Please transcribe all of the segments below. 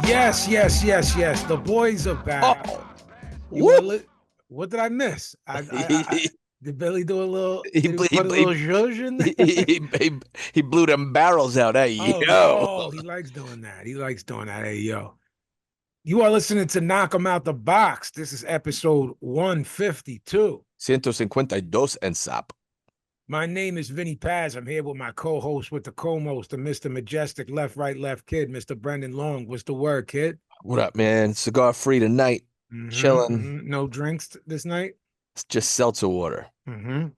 Yes. The boys are back. Oh, You were whoop. what did I miss? he, Did Billy do a little? he, Did he ble- he, put a little zhuzh in there? he blew them barrels out. Hey, yo. He likes doing that. He likes doing that. Hey, yo. You are listening to Knock 'em Out the Box. This is episode 152. 152 and sap. My name is Vinnie Paz. I'm here with my co-host with the co-most, the Mr. Majestic Left, Right, Left Kid, Mr. Brendan Long. What's the word, kid? What up, man? Cigar free tonight. Chilling. No drinks this night? It's just seltzer water. And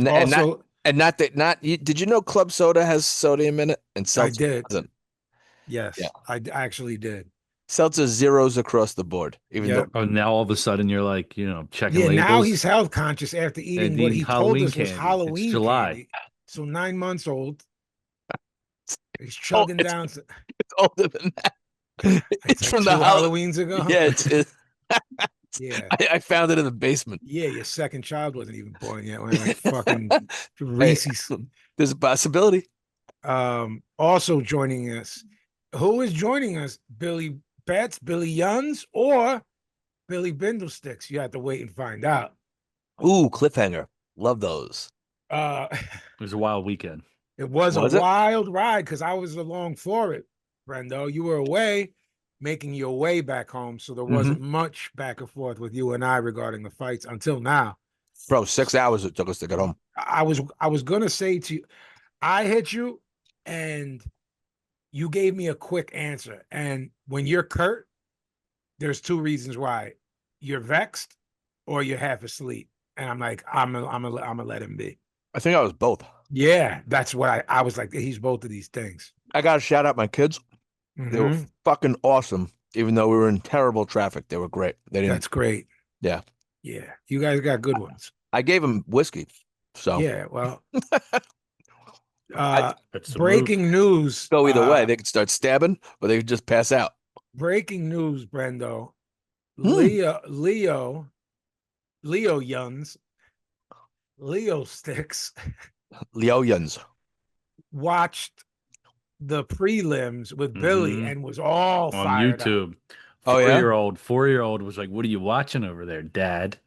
Also, not did you know club soda has sodium in it and I seltzer did. doesn't? Yes, Yeah. I actually did. Seltzer zeros across the board, even Yeah. though Oh, now all of a sudden you're like, checking Yeah, now he's labels health conscious after eating and what eating he told Halloween us was candy. It's Halloween July. candy. So 9 months old. He's oh, chugging it's, down. it's older than that. It's Like from two the Halloweens ago. Yeah, it's Yeah. I found it in the basement. Yeah, your second child wasn't even born yet. When like fucking Hey, Reese's. there's a possibility. Also joining us. Who is joining us? Billy Betts, Billy Yuns, or Billy Bindlesticks? You have to wait and find out. Ooh, cliffhanger. Love those. Uh It was a wild weekend. It was Was a it? wild ride because I was along for it, Brendo. You were away, making your way back home, so there wasn't much back and forth with you and I regarding the fights until now. Bro, 6 hours it took us to get home. I was gonna say to you, I hit you, and you gave me a quick answer. And when you're curt, there's two reasons why: you're vexed or you're half asleep. And I'm like, I'm gonna let him be. I think I was both. Yeah, that's what I was like. He's both of these things. I gotta shout out my kids. They were fucking awesome. Even though we were in terrible traffic, they were great. They didn't. That's great. Yeah. Yeah, you guys got good ones. I gave them whiskey. So Yeah, well, I That's the breaking news. go either way. They could start stabbing, or they could just pass out. Breaking news, Brendo. Hmm. Leo Yuns, Leo Sticks Leoyans. watched the prelims with Billy and was all on fired up. YouTube. Oh, yeah? 4-year-old was like, "What are you watching over there, Dad?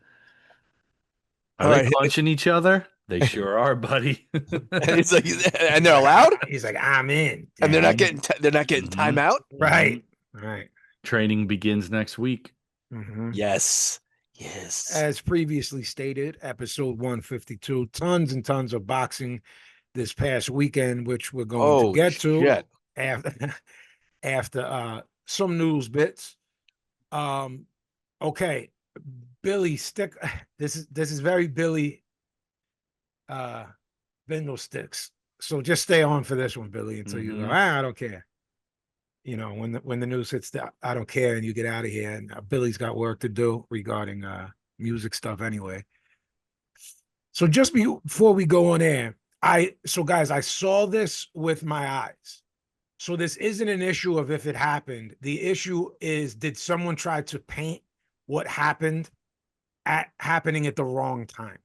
Are All they right. punching each other? They sure are, buddy." And he's like, and they're allowed, He's like, I'm in, and they're not Dad." getting timeout. right. Right. Training begins next week. Yes. As previously stated, episode 152, tons and tons of boxing this past weekend, which we're going to get to shit. after some news bits. Okay, Billy stick. This is very Billy Bindle sticks. So just stay on for this one, Billy, until you go, I don't care. You know, when the news hits the I don't care, and you get out of here. And Billy's got work to do regarding music stuff anyway. So just before we go on air, guys, I saw this with my eyes. So this isn't an issue of if it happened. The issue is, did someone try to paint what happened happening at the wrong time?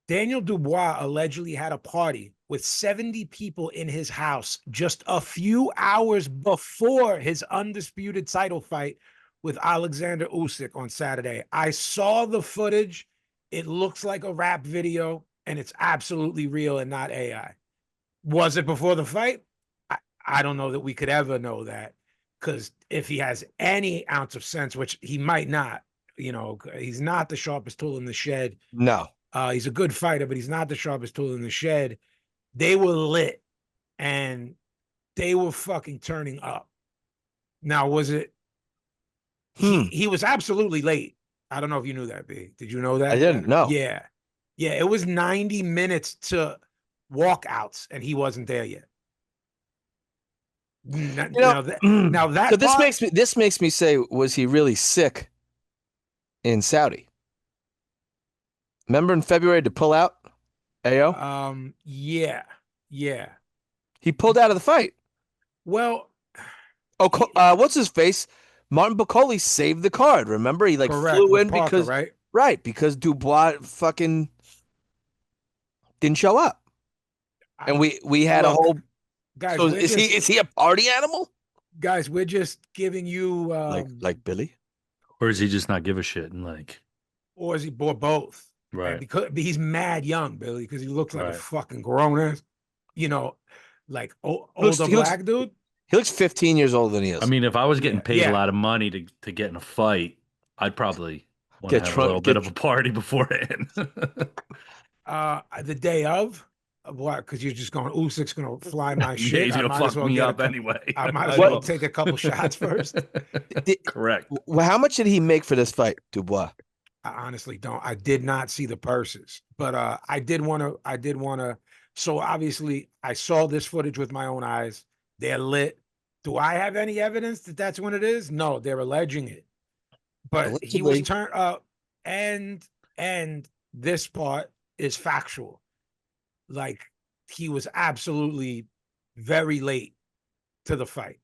Daniel Dubois allegedly had a party with 70 people in his house just a few hours before his undisputed title fight with Alexander Usyk on Saturday. I saw the footage. It looks like a rap video, and it's absolutely real and not AI. Was it before the fight? I don't know that we could ever know that, because if he has any ounce of sense, which he might not, he's not the sharpest tool in the shed. No. He's a good fighter, but he's not the sharpest tool in the shed. They were lit, and they were fucking turning up. Now, was it? He was absolutely late. I don't know if you knew that, B. Did you know that? I didn't know. Yeah. It was 90 minutes to walkouts, and he wasn't there yet. Now that so this makes me say, was he really sick in Saudi? Remember in February to pull out? AO? Yeah. He pulled out of the fight. Well, what's his face? Martin Bacoli saved the card. Remember, he flew in Parker, because because Dubois fucking didn't show up, and we had a whole. Guys, so is he a party animal? guys, we're just giving you like Billy. Or does he just not give a shit and like, or is he bought both? right? And because he's mad young, Billy, because he looks like a Right. fucking grown ass, you know, like looks- older he looks- black dude. He looks 15 years older than he is. I mean, if I was getting Yeah, paid yeah. a lot of money to get in a fight, I'd probably want to Get have drunk- a little get bit of a party beforehand. The day of what? Because you're just going, Usyk's gonna fly my Yeah, shit. he's I gonna might as fuck well me get up anyway. I might as What- well take a couple shots first. Correct. Well, how much did he make for this fight, Dubois? I honestly don't. I did not see the purses, but I did want to. I did want to. So obviously, I saw this footage with my own eyes. They're lit. Do I have any evidence that that's when it is? No, they're alleging it. But he was Allegedly. turned up, and this part is factual. Like he was absolutely very late to the fight.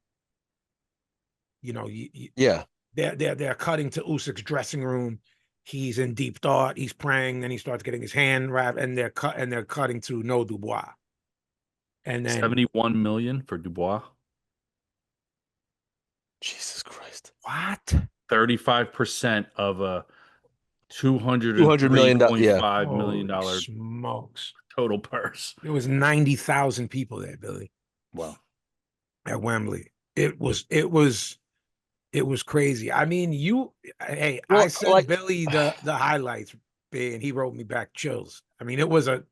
You know, Yeah. they're cutting to Usyk's dressing room. He's in deep thought. He's praying. Then he starts getting his hand wrapped, and they're cutting to no Dubois. And then 71 million for Dubois. Jesus Christ. what? 35% of a $200 million, yeah. $203.5 million Holy smokes! total purse. There was 90,000 people there, Billy, Wow. at Wembley. It was crazy. I mean, I Well, sent like- Billy the highlights, and he wrote me back chills. I mean, it was a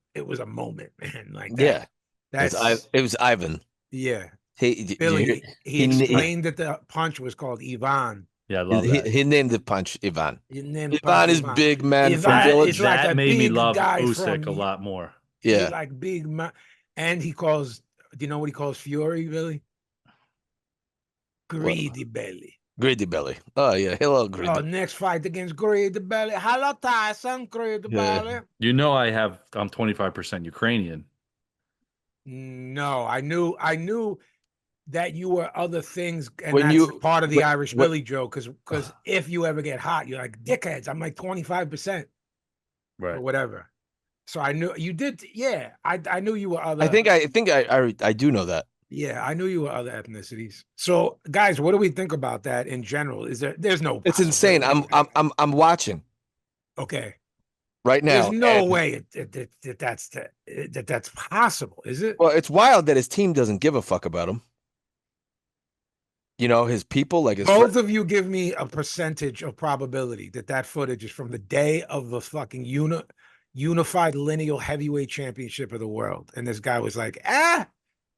moment, man. Like that. Yeah. That's It was Ivan. yeah. He Billy, he he- explained that the punch was called Ivan. Yeah, I love that. he named the punch Ivan. He named the Ivan punch is big man from Ivan Village. is like That a made me big love guy Usyk a from- lot more. He's Yeah. like big man. And he calls, do you know what he calls Fury, Billy? Greedy belly. Greedy belly. Oh yeah. Hello, greedy. Oh, next fight against Greedy belly. Hello, Tyson, Greedy Yeah. belly. You know, I'm 25% Ukrainian. No, I knew that you were other things, and When that's you- part of the when- Irish when- Billy joke. Because if you ever get hot, you're like dickheads. I'm like 25% or Right. whatever. So I knew you did. Yeah, I knew you were other. I think I do know that. Yeah, I knew you were other ethnicities. So, guys, what do we think about that in general? There's no. It's insane. possibility. I'm watching Okay. right now. There's no and- way that's possible, is it? Well, it's wild that his team doesn't give a fuck about him. You know, his people, like his Both of you give me a percentage of probability that footage is from the day of the fucking unified lineal heavyweight championship of the world, and this guy was like,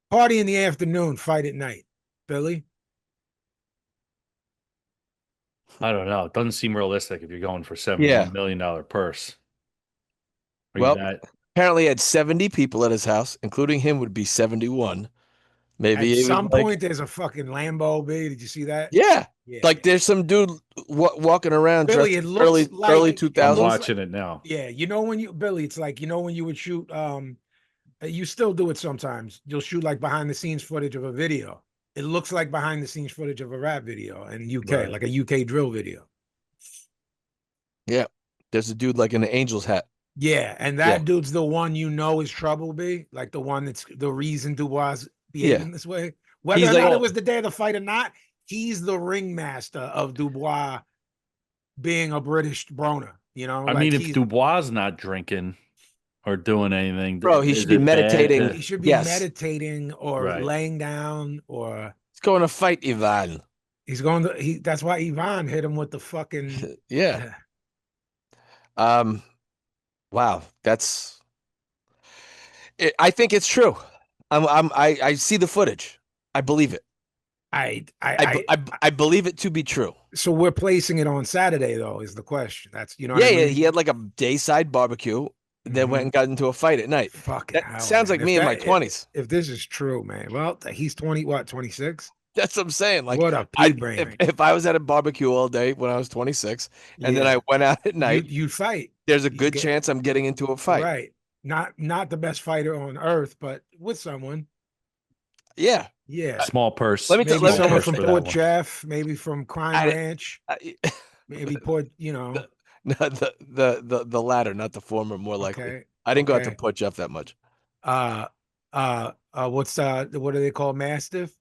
party in the afternoon, fight at night. Billy, I don't know. It doesn't seem realistic if you're going for $71 million purse. Are you Well, that- apparently he had 70 people at his house, including him would be 71. Maybe at even some like- point there's a fucking Lambo. B, did you see that? Yeah. Yeah. Like there's some dude walking around Billy, dressed it looks like- early it I'm 2000s. looks watching it now. Yeah, you know when you Billy, it's like when you would shoot. You still do it sometimes. You'll shoot like behind the scenes footage of a video. It looks like behind the scenes footage of a rap video in UK, Right. like a UK drill video. There's a dude like in an angel's hat. Yeah, and that Yeah. dude's the one is trouble. B, like the one that's the reason Dubois behaving this way. Whether He's or like- not it was the day of the fight or not, he's the ringmaster of Dubois being a British broner. You know, I like mean, if he's- Dubois not drinking or doing anything, Bro, he is should be it bad meditating. to- he should be Yes. meditating or Right. laying down or. He's going to fight Ivan. He's going to that's why Ivan hit him with the fucking Yeah. Wow. I think it's true. I see the footage. I believe it. I I believe it to be true. so we're placing it on Saturday though, is the question. That's Yeah, what I mean? he had like a dayside barbecue, then went and got into a fight at night. Fucking That hell, sounds man. like me in my 20s. If this is true, man. Well, he's 26? That's what I'm saying. Like What a I- pea brain. if I was at a barbecue all day when I was 26 and then I went out at night, you'd fight. there's a you good get- chance I'm getting into a fight. Right. Not the best fighter on earth, but with someone. Yeah. Yeah. small purse? Let me Maybe let me- someone purse from for that Port one. Jeff, maybe from Crime I- Ranch, I- maybe Port, No, the latter, not the former, more likely. okay. I didn't go out to okay. Port Jeff that much. What do they call Mastiff?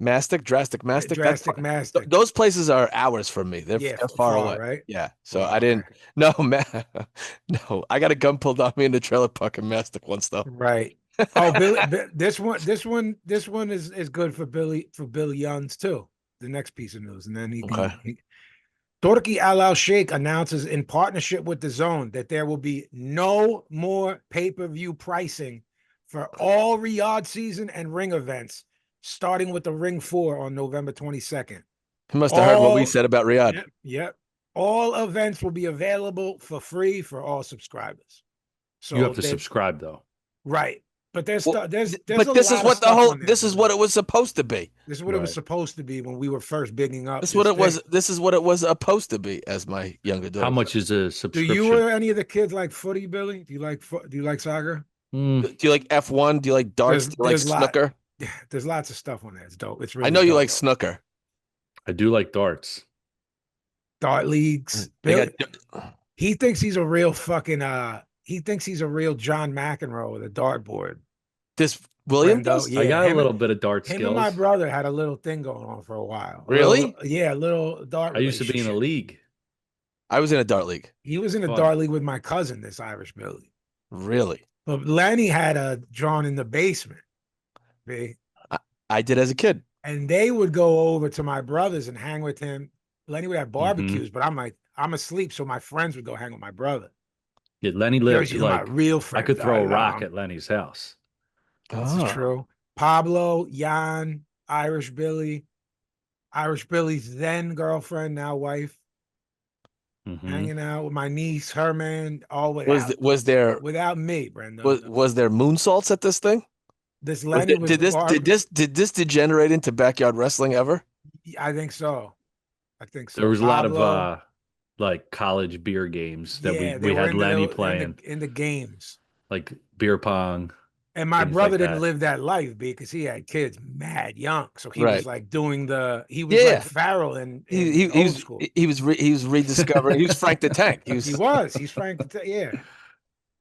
Drastic Mastic. Drastic Mastic. Those places are hours from me. They're far away. Right? Yeah. So Far, I didn't. okay. No, man. No, I got a gun pulled on me in the trailer park in Mastic once though. Right. Oh, Billy, this one is good for Billy Young's too. The next piece of news, and then Turki Al Sheikh announces in partnership with the Zone that there will be no more pay-per-view pricing for all Riyadh season and ring events, starting with the Ring 4 on November 22nd. He must have heard what we said about Riyadh. Yep. All events will be available for free for all subscribers. So you have to subscribe though. Right. But there's but this is what the whole this is what it was supposed to be. This is what it was supposed to be when we were first bigging up. This is what it was supposed to be, as my younger daughter. How much is a subscription? Do you or any of the kids like footy, Billy? Do you like soccer? Do you like F1? Do you like darts? Do you like snooker? There's lots of stuff on there. It's dope. It's really I know you dope. like snooker. I do like darts. Dart leagues. Billy, he thinks he's a real fucking he thinks he's a real John McEnroe with a dartboard. This William does? Yeah, I got a little bit of dart skills. Him and my brother had a little thing going on for a while. Really? A little dart. I used to be in a league. I was in a dart league. He was in a dart league with my cousin, this Irish Billy. Really? But Lenny had a drawn in the basement. I did as a kid. And they would go over to my brother's and hang with him. Lenny would have barbecues, but I'm asleep, so my friends would go hang with my brother. Yeah, Lenny lived like real friend. I could throw a rock at Lenny's house. This is true. Pablo, Jan, Irish Billy's then girlfriend, now wife, hanging out with my niece, her man, all was there without me, Brenda. Was there moonsaults at this thing? This Lenny did this degenerate into backyard wrestling ever? I think so. There was a lot of like college beer games that we had Lenny playing in the games, like beer pong. And my brother didn't live that life because he had kids mad young, so he was like doing like Farrell in old school. He was rediscovering. He was Frank the Tank. He's Frank the Tank. Yeah.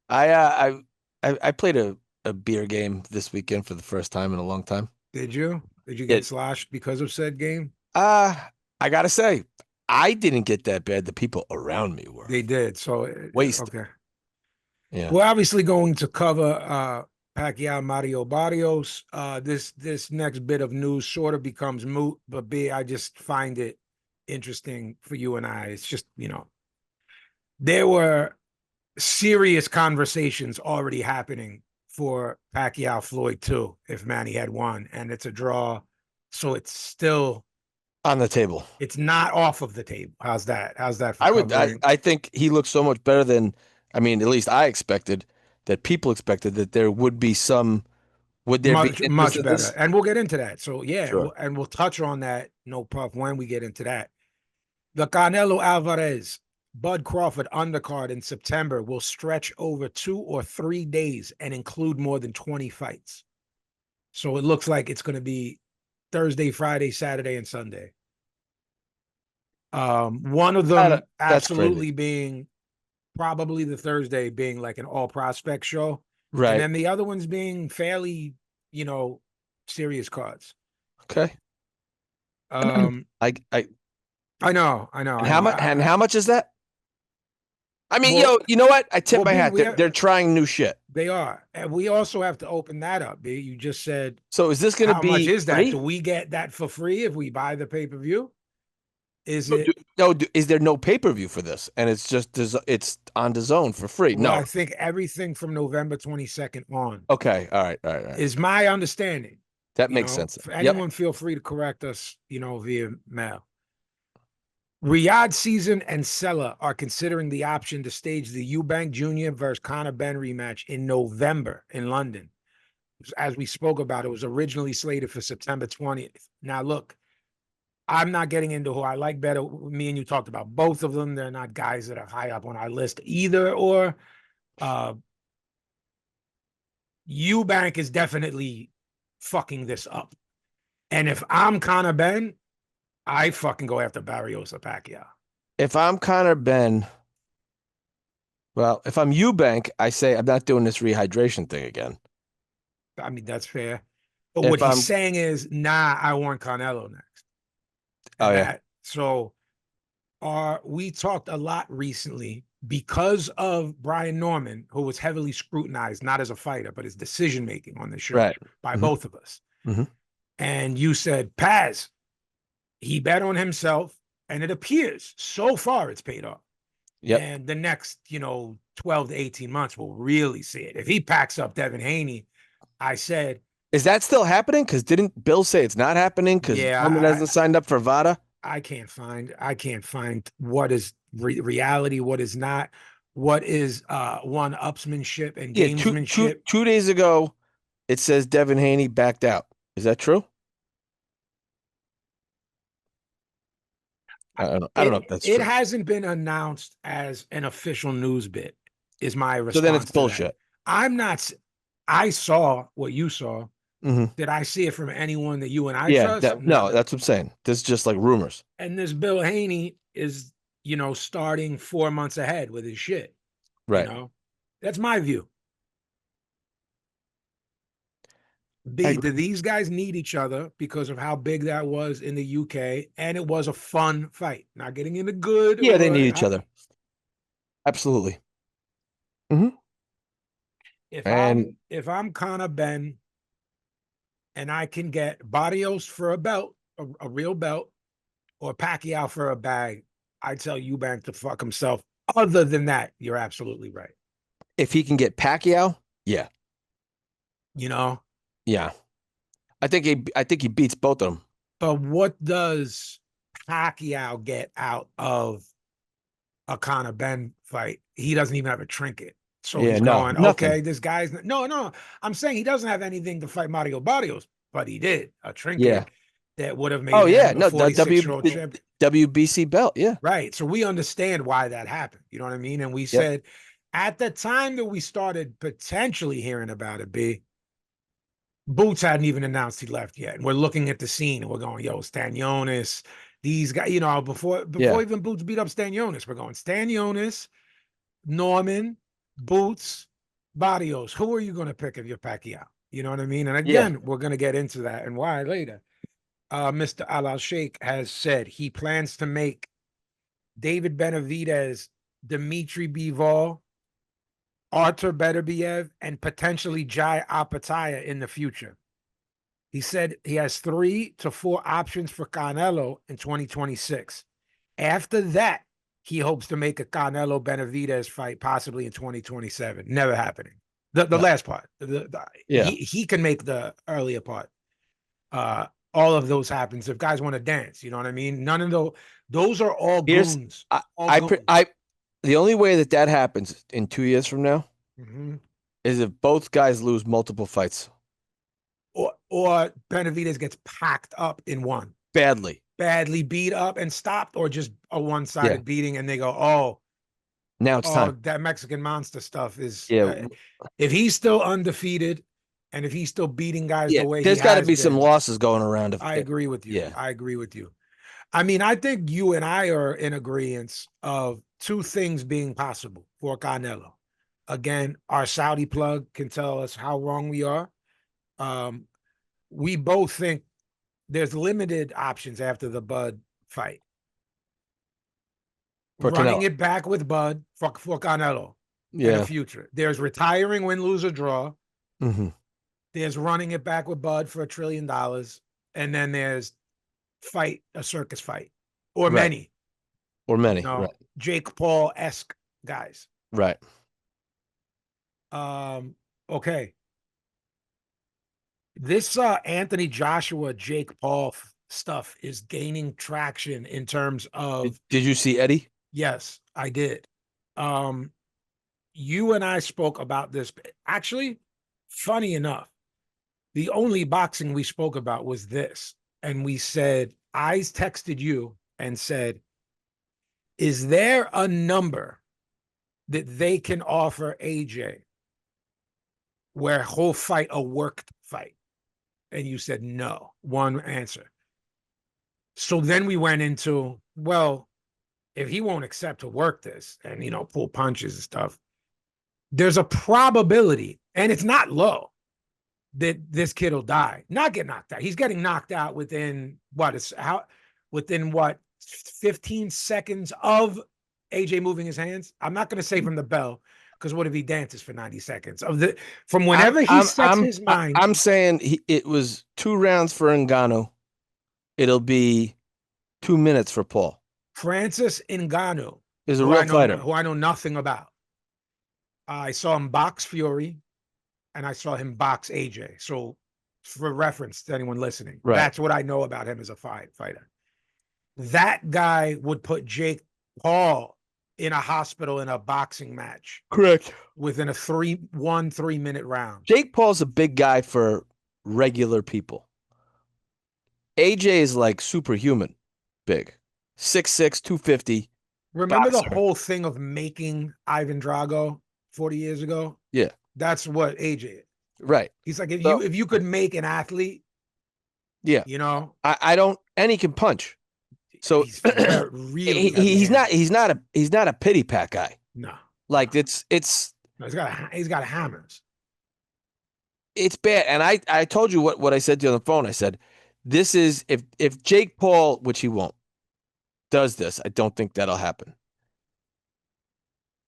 I played a beer game this weekend for the first time in a long time. Did you get sloshed because of said game? I gotta say, I didn't get that bad. The people around me were. They did. So wasted. Okay. Yeah. We're obviously going to cover Pacquiao Mario Barrios. This next bit of news sort of becomes moot, but I just find it interesting for you and I. It's just, there were serious conversations already happening for Pacquiao Floyd too, if Manny had won, and it's a draw. So it's still on the table. It's not off of the table. How's that? I think he looks so much better than, at least I expected, that people expected that there would be much better. And we'll get into that. So yeah, sure. and we'll touch on that, no puff, when we get into that. The Canelo Alvarez Bud Crawford undercard in September will stretch over 2 or 3 days and include more than 20 fights. So it looks like it's going to be Thursday, Friday, Saturday, and Sunday. One of them absolutely being probably the Thursday being like an all prospect show. Right. And then the other ones being fairly, serious cards. Okay. I know. And how much is that? You know what? I tip my hat. They're trying new shit. They are. And we also have to open that up, B. You just said. So is this going to be? How much is that? Free? Do we get that for free if we buy the pay-per-view? Is there no pay-per-view for this? And it's just, it's on the Zone for free. Well, no. I think everything from November 22nd on. Okay. All right. Is my understanding. That makes sense. For anyone, feel free to correct us, via mail. Riyadh Season and Sella are considering the option to stage the Eubank Jr. versus Conor Benn rematch in November in London. As we spoke about, it was originally slated for September 20th. Now, look, I'm not getting into who I like better. Me and you talked about both of them. They're not guys that are high up on our list either. Or Eubank is definitely fucking this up. And if I'm Conor Benn, I fucking go after Barrios or Pacquiao. If I'm Conor Benn, if I'm Eubank, I say I'm not doing this rehydration thing again. That's fair. But what he's saying is, nah, I want Canelo next. And so we talked a lot recently because of Brian Norman, who was heavily scrutinized, not as a fighter, but his decision-making on the show by both of us. And you said, Paz, he bet on himself, and it appears so far it's paid off. And the next, 12 to 18 months, we'll really see it. If he packs up Devin Haney, I said. Is that still happening? Because didn't Bill say it's not happening because Norman hasn't signed up for VADA? I can't find what is reality, what is not, what is one-upsmanship and gamesmanship. 2 days ago, it says Devin Haney backed out. Is that true? I don't know if that's true. It hasn't been announced as an official news bit, is my response. So then it's bullshit. I saw what you saw. Did I see it from anyone that you and I trust? No, that's what I'm saying. This is just like rumors. And this Bill Haney is, starting 4 months ahead with his shit. Right. That's my view. B, do these guys need each other because of how big that was in the UK? And it was a fun fight. Not getting into good. Yeah, they need each other. Absolutely. If I'm Conor Ben and I can get Barrios for a belt, a real belt, or Pacquiao for a bag, I tell Eubank to fuck himself. Other than that, you're absolutely right. If he can get Pacquiao, yeah. Yeah. I think he beats both of them. But what does Pacquiao get out of a Conor Ben fight? He doesn't even have a trinket. So he's going, okay, this guy's no. I'm saying he doesn't have anything to fight Mario Barrios, but he did a trinket that would have made him a 46-year-old champion. WBC belt, yeah. Right. So we understand why that happened. You know what I mean? And we said at the time that we started potentially hearing about it, Boots hadn't even announced he left yet. And we're looking at the scene and we're going, yo, Stanionis, these guys, before even Boots beat up Stanionis, we're going Stanionis, Norman, Boots, Barrios. Who are you going to pick if you're Pacquiao? You know what I mean? And again, we're going to get into that and why later. Mr. Alal Sheikh has said he plans to make David Benavidez, Dmitry Bivol, Artur Beterbiev, and potentially Jai Apataya in the future. He said he has 3 to 4 options for Canelo in 2026. After that, he hopes to make a Canelo Benavidez fight possibly in 2027. Never happening. The last part. He can make the earlier part. All of those happens if guys want to dance. You know what I mean? None of those are all goons. The only way that happens in 2 years from now is if both guys lose multiple fights. Or Benavidez gets packed up in one. Badly Beat up and stopped, or just a one-sided beating, and they go, oh, now it's time. That Mexican monster stuff is if he's still undefeated and if he's still beating guys the way there's got to be some losses going around. I agree with you. Yeah. I agree with you. I mean, I think you and I are in agreement of 2 things being possible for Canelo. Again, our Saudi plug can tell us how wrong we are. We both think there's limited options after the Bud fight. Running it back with Bud for Canelo in the future. There's retiring, win, lose, or draw. There's running it back with Bud for $1 trillion. And then there's a circus fight. Or many. Jake Paul-esque guys. Right. Okay. This Anthony Joshua, Jake Paul stuff is gaining traction in terms of. Did you see Eddie? Yes, I did. You and I spoke about this. Actually, funny enough, the only boxing we spoke about was this. And we said, I texted you and said, is there a number that they can offer AJ where he'll fight a worked fight? And you said no, one answer. So then we went into, well, if he won't accept to work this and, pull punches and stuff, there's a probability, and it's not low, that this kid will die. Not get knocked out. He's getting knocked out within within what 15 seconds of AJ moving his hands. I'm not going to say from the bell, because what if he dances for 90 seconds from whenever he sets his mind? I'm saying it was 2 rounds for Ngannou. It'll be 2 minutes for Paul. Francis Ngannou is a real fighter who I know nothing about. I saw him box Fury, and I saw him box AJ. So, for reference to anyone listening, that's what I know about him as a fighter. That guy would put Jake Paul in a hospital in a boxing match. Correct. Within a 3-minute round. Jake Paul's a big guy for regular people. AJ is like superhuman big. 6'6", 250. Remember boxer. the whole thing of making Ivan Drago 40 years ago? Yeah. That's what AJ is. Right. He's like, if you could make an athlete, yeah, you know, I don't, and he can punch. So he's really he's not a pity pat guy. No. Like no. it's no, he's got hammers. It's bad. And I told you what I said to you on the phone. I said, this is if Jake Paul, which he won't, does this, I don't think that'll happen.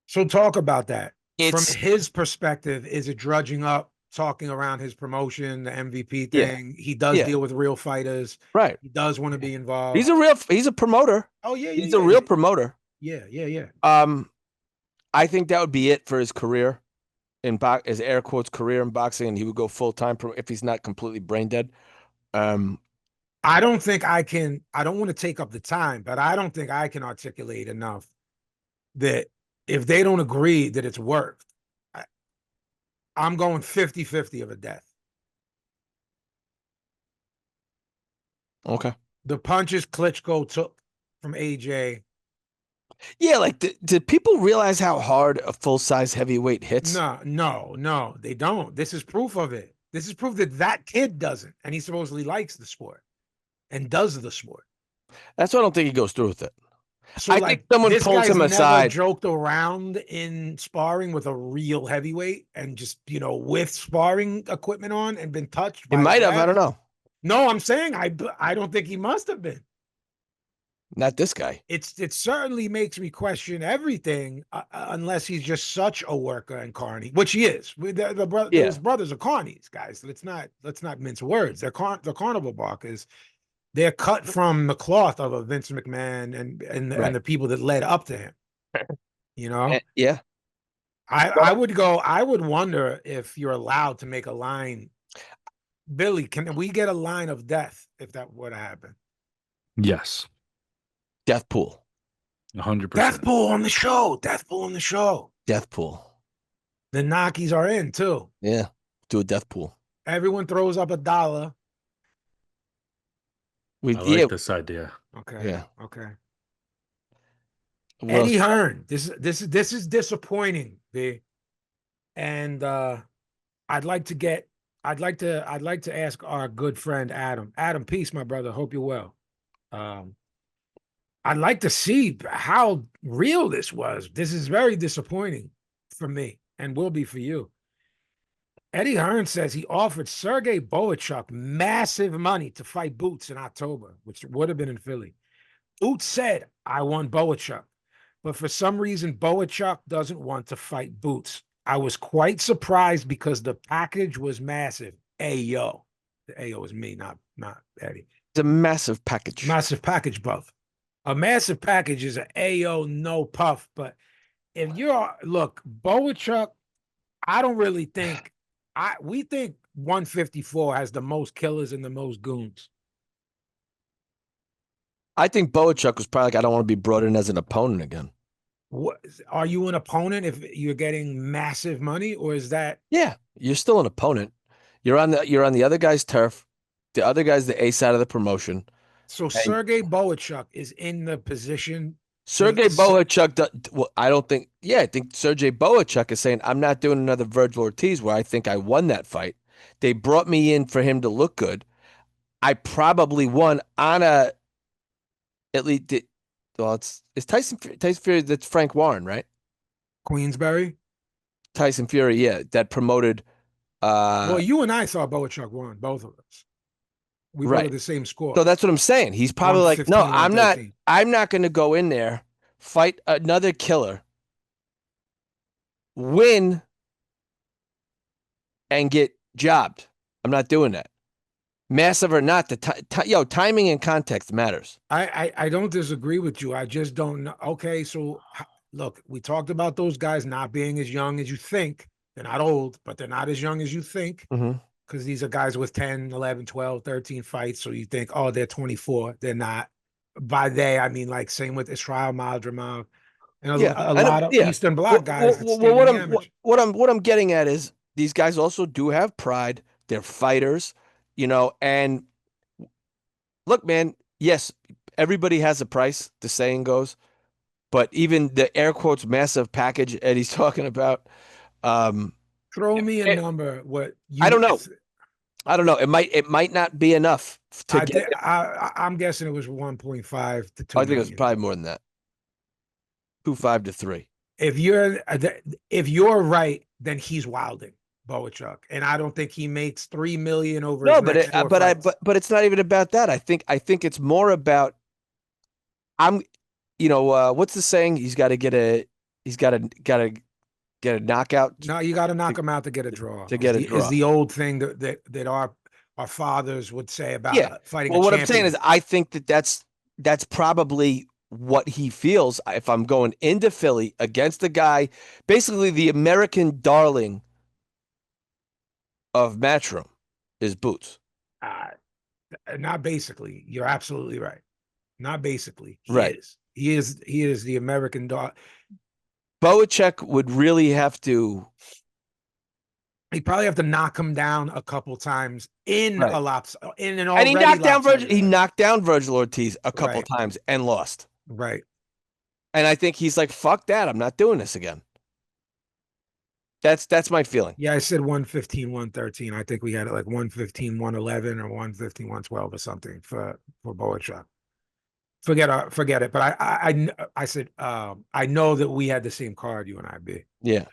So talk about that. From his perspective, is it drudging up, talking around his promotion, the MVP thing? Yeah. He does deal with real fighters. Right. He does want to be involved. He's a promoter. Oh, yeah. He's a real promoter. Yeah. I think that would be it for his career his air quotes career in boxing, and he would go full-time if he's not completely brain dead. I don't think I can. I don't want to take up the time, but I don't think I can articulate enough that if they don't agree that it's worked, I'm going 50-50 of a death. Okay. The punches Klitschko took from AJ. Yeah, like, did people realize how hard a full-size heavyweight hits? No, they don't. This is proof of it. This is proof that kid doesn't, and he supposedly likes the sport and does the sport. That's why I don't think he goes through with it. So I think someone pulls him aside. Never joked around in sparring with a real heavyweight and just, with sparring equipment on and been touched. He might have. I don't know. No, I'm saying I don't think he must have been. Not this guy. It certainly makes me question everything, unless he's just such a worker and carny, which he is. His brothers are carnies, guys. Let's not mince words. They're the carnival barkers. They're cut from the cloth of a Vince McMahon and the people that led up to him. Yeah. I would wonder if you're allowed to make a line. Billy, can we get a line of death if that were to happen? Yes. Death pool. 100%. Death pool on the show. Death pool on the show. Death pool. The Nakis are in too. Yeah. Do a death pool. Everyone throws up $1. I like this idea. Okay. Yeah. Okay. Eddie Hearn. This is disappointing, B. And I'd like to ask our good friend Adam. Adam, peace, my brother. Hope you're well. I'd like to see how real this was. This is very disappointing for me and will be for you. Eddie Hearn says he offered Sergey Bohachuk massive money to fight Boots in October, which would have been in Philly. Boots said, I want Bohachuk. But for some reason, Bohachuk doesn't want to fight Boots. I was quite surprised because the package was massive. Ayo. The Ayo is me, not Eddie. It's a massive package. Massive package, buff. A massive package is an Ayo, no puff. But if look, Bohachuk, I don't really think, we think 154 has the most killers and the most goons. I think Bohachuk was probably like, I don't want to be brought in as an opponent again. What, are you an opponent if you're getting massive money, or is that? Yeah, you're still an opponent. You're on the other guy's turf. The other guy's the A side of the promotion. So Sergey Bohachuk is in the position. Sergey Bohachuk, well, I don't think. Yeah, I think Sergey Bohachuk is saying, I'm not doing another Virgil Ortiz where I think I won that fight. They brought me in for him to look good. I probably won on at least. Well, it's Tyson Fury. That's Frank Warren, right? Queensberry. Tyson Fury, yeah, that promoted Well, you and I saw Boachuk won, both of us. We both right. had the same score. So that's what I'm saying. He's probably like, no, 115, 113. I'm not going to go in there, fight another killer, win, and get jobbed. I'm not doing that. Massive or not, timing and context matters. I don't disagree with you. I just don't know. Okay, so look, we talked about those guys not being as young as you think. They're not old, but they're not as young as you think. Because these are guys with 10, 11, 12, 13 fights. So you think, oh, they're 24. They're not. By they, I mean, like, same with Israel Madrimov and a lot of Eastern Bloc guys that stayed in the amateur. What I'm getting at is these guys also do have pride. They're fighters, and look, man, yes, everybody has a price, the saying goes, but even the air quotes massive package Eddie's talking about. Throw me a number. What I don't know. I don't know. It might not be enough to get. I'm guessing it was 1.5 to 2 I think million. it was probably more than that. 2.5 to 3. If you're right, then he's wilding Boachuk, and I don't think he makes 3 million over. No, his but next four fights. but it's not even about that. I think it's more about what's the saying? He's got to get a knockout. No, you got to knock him out to get a draw. To get a draw is the old thing that our fathers would say about fighting. Well, what I'm saying is, I think that's probably what he feels. If I'm going into Philly against the guy, basically the American darling of Matchroom is Boots. Not basically. You're absolutely right. Not basically. He is the American dog. Boachuk would really have to. He'd probably have to knock him down a couple times in an already. And he knocked down Virgil Ortiz a couple times and lost. Right. And I think he's like, fuck that. I'm not doing this again. That's my feeling. Yeah, I said 115, 113. I think we had it like 115, 111 or 115, 112 or something for Boachuk. Forget it. But I said I know that we had the same card, you and I, B. Yeah.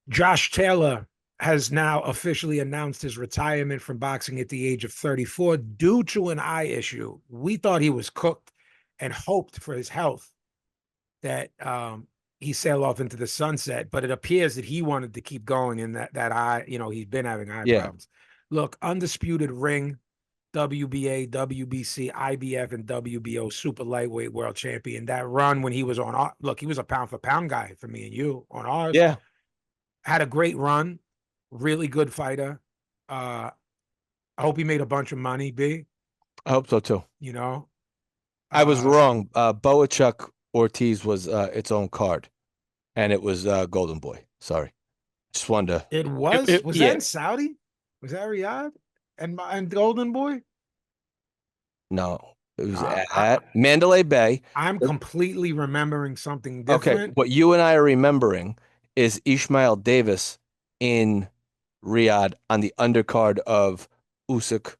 Josh Taylor has now officially announced his retirement from boxing at the age of 34 due to an eye issue. We thought he was cooked and hoped for his health that he sailed off into the sunset, but it appears that he wanted to keep going in that eye. He's been having eye problems. Look, undisputed ring, WBA, WBC, IBF, and WBO super lightweight world champion. That run when he was on he was a pound for pound guy for me and you on ours. Yeah. Had a great run. Really good fighter. I hope he made a bunch of money, B. I hope so too. I was wrong. Boachuk Ortiz was its own card, and it was Golden Boy. Sorry. Just wanted to. It was? Was that in Saudi? Was that Riyadh and Golden Boy? No. It was at Mandalay Bay. I'm completely remembering something different. Okay. What you and I are remembering is Ishmael Davis in Riyadh on the undercard of Usyk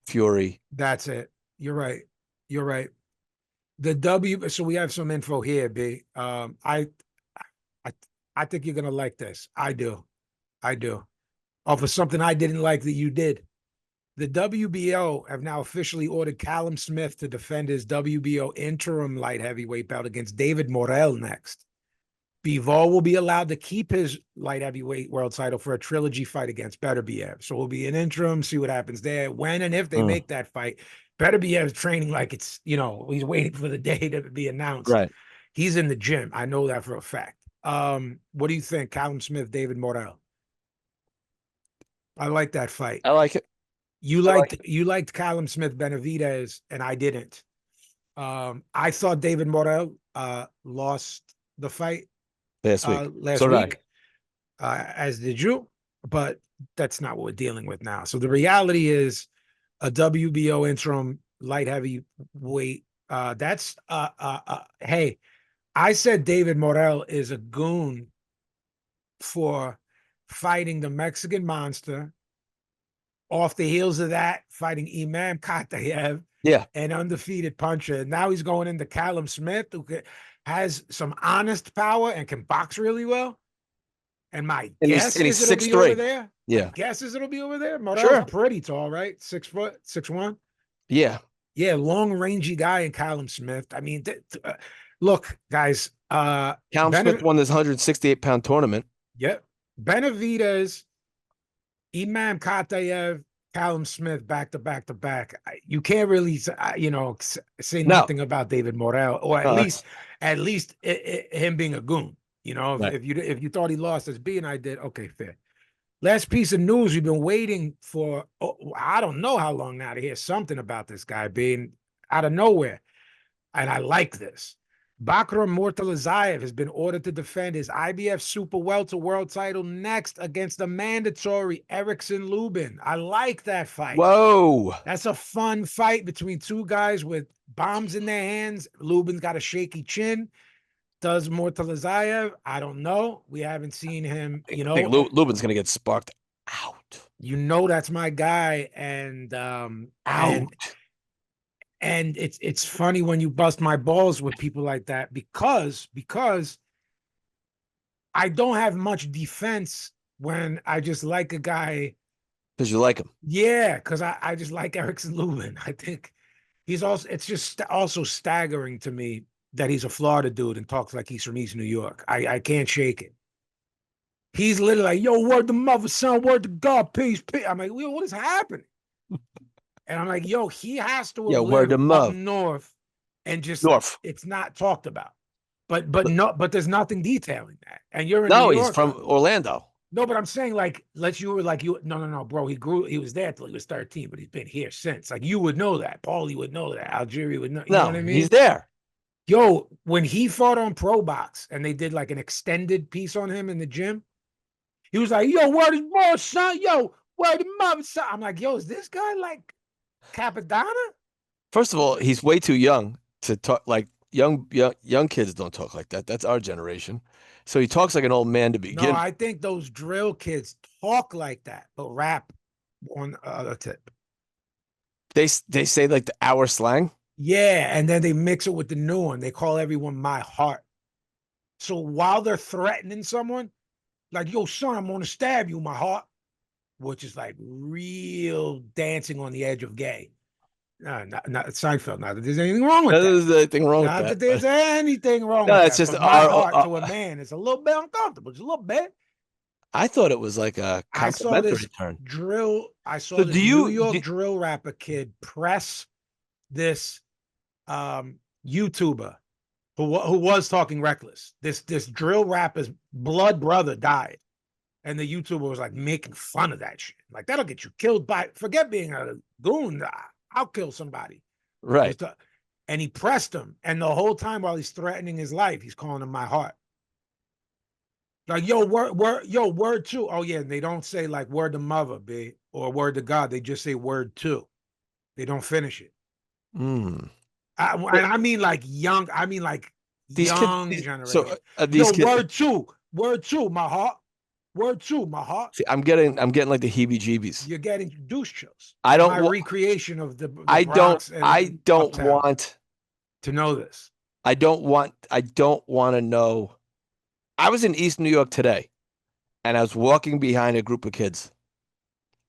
Fury. That's it. You're right. So we have some info here, B. I think you're gonna like this. I do. Off of something I didn't like that you did. The WBO have now officially ordered Callum Smith to defend his WBO interim light heavyweight belt against David Morrell next. Bivol will be allowed to keep his light heavyweight world title for a trilogy fight against Beterbiev. So we'll be an interim, see what happens there. When and if they make that fight, Beterbiev is training like it's, he's waiting for the day to be announced. Right. He's in the gym. I know that for a fact. What do you think, Callum Smith, David Morrell? I like that fight. I like it. You liked Callum Smith Benavidez, and I didn't. I thought David Morrell lost the fight last week. As did you, but that's not what we're dealing with now. So the reality is a WBO interim light heavyweight. Hey, I said David Morrell is a goon for fighting the Mexican monster. Off the heels of that, fighting Imam Katayev, an undefeated puncher. Now he's going into Callum Smith, who has some honest power and can box really well. And my And guess he's is it'll be over 6'3". there. Yeah. My guess is it'll be over there. Morel's Sure. pretty tall, right? 6 foot, 6'1". Yeah. Yeah, long, rangy guy in Callum Smith. I mean, look, guys. Callum Smith won this 168-pound tournament. Yep. Benavidez, Imam Katayev, Callum Smith, back to back to back. You can't really, say nothing about David Morrell, or at least him being a goon. You know, Right. if you thought he lost as B and I did, okay, fair. Last piece of news we've been waiting for. I don't know how long now to hear something about this guy being out of nowhere, and I like this. Bakram Murtalazayev has been ordered to defend his IBF Super Welter world title next against the mandatory Erickson Lubin. I like that fight. Whoa. That's a fun fight between two guys with bombs in their hands. Lubin's got a shaky chin. Does Murtalazayev? I don't know. We haven't seen him, I think Lubin's going to get sparked out. You know that's my guy. And And it's funny when you bust my balls with people like that because I don't have much defense when I just like a guy. Because you like him. Yeah, because I just like Erickson Lubin. I think it's just also staggering to me that he's a Florida dude and talks like he's from East New York. I can't shake it. He's literally like, yo, word to mother, son, word to God, peace. I'm like, yo, what is happening? And I'm like, yo, he has to have lived up north and just it's not talked about. But there's nothing detailing that. And you're in New York. He's from Orlando. No, but I'm saying no, bro. He was there till he was 13, but he's been here since. Like you would know that. Paulie would know that. Algeria would know. You know what I mean? He's there. Yo, when he fought on Pro Box and they did like an extended piece on him in the gym, he was like, yo, word is more, son. Yo, word to mother, son. I'm like, yo, is this guy like Capadonna? First of all, he's way too young to talk like young kids don't talk like that. That's our generation. So he talks like an old man to begin. No, I think those drill kids talk like that, but rap on the other tip. They say like the our slang. Yeah, and then they mix it with the new one. They call everyone my heart. So while they're threatening someone, like, yo, son, I'm gonna stab you, my heart, which is like real dancing on the edge of gay. No, not Seinfeld. Not that there's anything wrong with that. There's anything wrong not with that there's anything wrong with it's that. just my heart to a man is a little bit uncomfortable, just a little bit. I thought it was like a complimentary term. I saw this New York drill rapper kid press this YouTuber who was talking reckless. This drill rapper's blood brother died. And the YouTuber was like making fun of that shit. Like, that'll get you killed forget being a goon. I'll kill somebody. Right. And he pressed him. And the whole time while he's threatening his life, he's calling him my heart. Like, yo, word to. Oh, yeah. They don't say like word to mother, B, or word to God. They just say word to. They don't finish it. Mm. I mean like young. I mean like young generation. So these kids, word to, my heart. Word to, my heart. See, I'm getting like the heebie-jeebies. You're getting douche chills. I don't. My recreation of the I Bronx don't want to know this. I don't want to know. I was in East New York today, and I was walking behind a group of kids,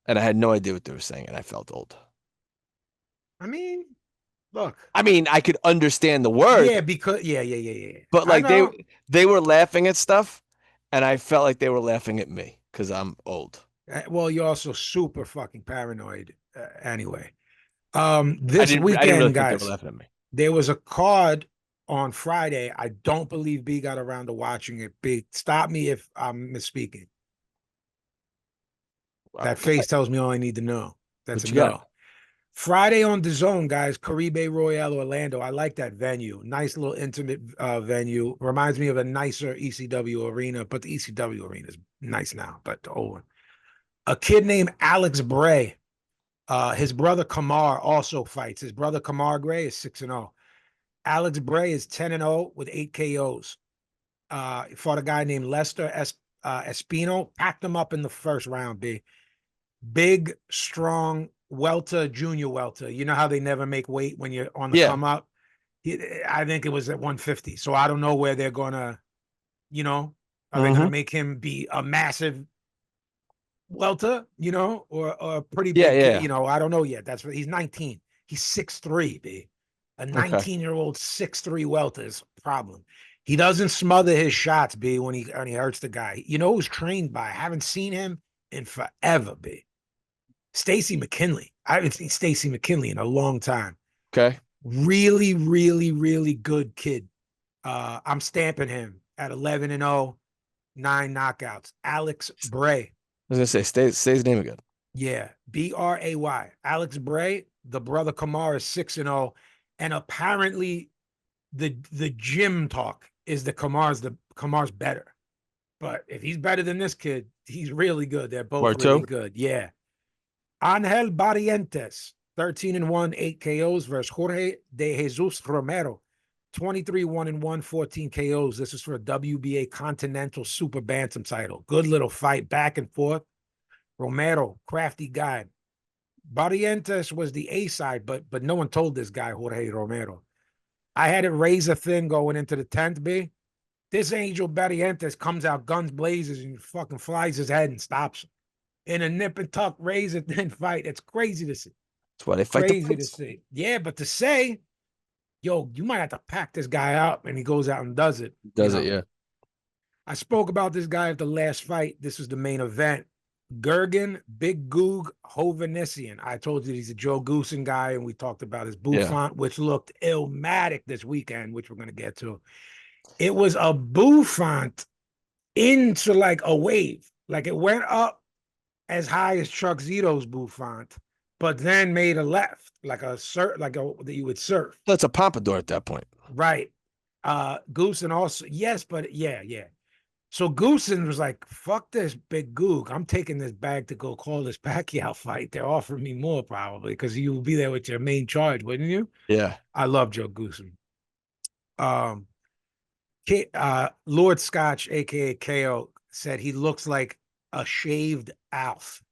and I had no idea what they were saying, and I felt old. I mean, look. I mean, I could understand the word. Yeah, because yeah. But like they were laughing at stuff. And I felt like they were laughing at me because I'm old. Well, you're also super fucking paranoid anyway. This weekend, I didn't really guys, think they were laughing at me. There was a card on Friday. I don't believe B got around to watching it. B, stop me if I'm misspeaking. That face tells me all I need to know. That's a no. Friday on DAZN, guys, Caribe Royale, Orlando. I like that venue. Nice little intimate venue. Reminds me of a nicer ECW arena, but the ECW arena is nice now, but the old one. A kid named Alex Bray. His brother Kamar also fights. His brother Kamar Gray is 6-0. Alex Bray is 10-0 with 8 KOs. He fought a guy named Lester Espino. Packed him up in the first round, B. Big, strong welter, junior welter. You know how they never make weight when you're on the come up? I think it was at 150. So I don't know where they're going to, Are they going to make him be a massive welter, or a pretty big kid? I don't know yet. That's what he's 19. He's 6'3", B. A 19-year-old 6'3" welter is a problem. He doesn't smother his shots, B, when he hurts the guy. You know who's trained by? I haven't seen him in forever, B. Stacy McKinley. I haven't seen Stacy McKinley in a long time. Okay. Really, really, really good kid. I'm stamping him at 11-0, 9 knockouts. Alex Bray. I was gonna say, say his name again. Yeah, Bray. Alex Bray. The brother Kamar is 6-0, and apparently, the gym talk is that Kamar's better. But if he's better than this kid, he's really good. They're both really good. Yeah. Angel Barrientos, 13-1, 8 KOs versus Jorge de Jesus Romero, 23-1-1, 14 KOs. This is for a WBA Continental Super Bantam title. Good little fight, back and forth. Romero, crafty guy. Barrientos was the A side, but no one told this guy, Jorge Romero. I had it razor thin going into the 10th, B. This Angel Barrientos comes out guns blazes and fucking flies his head and stops him. In a nip and tuck razor thin fight. It's crazy to see. That's why they fight. Crazy to see. Yeah, but to say, yo, you might have to pack this guy up, and he goes out and does it. Yeah. I spoke about this guy at the last fight. This was the main event. Gergen Big Goog Hovhannissian. I told you he's a Joe Goosen guy, and we talked about his bouffant, which looked illmatic this weekend, which we're going to get to. It was a bouffant into like a wave. Like it went up as high as Chuck Zito's bouffant, but then made a left, that you would surf. That's a pompadour at that point. Right. Goosen also, yes, but yeah. So Goosen was like, fuck this Big Goog. I'm taking this bag to go call this Pacquiao fight. They're offering me more probably because you will be there with your main charge, wouldn't you? Yeah. I love Joe Goosen. Lord Scotch, a.k.a. KO, said he looks like a shaved Alf.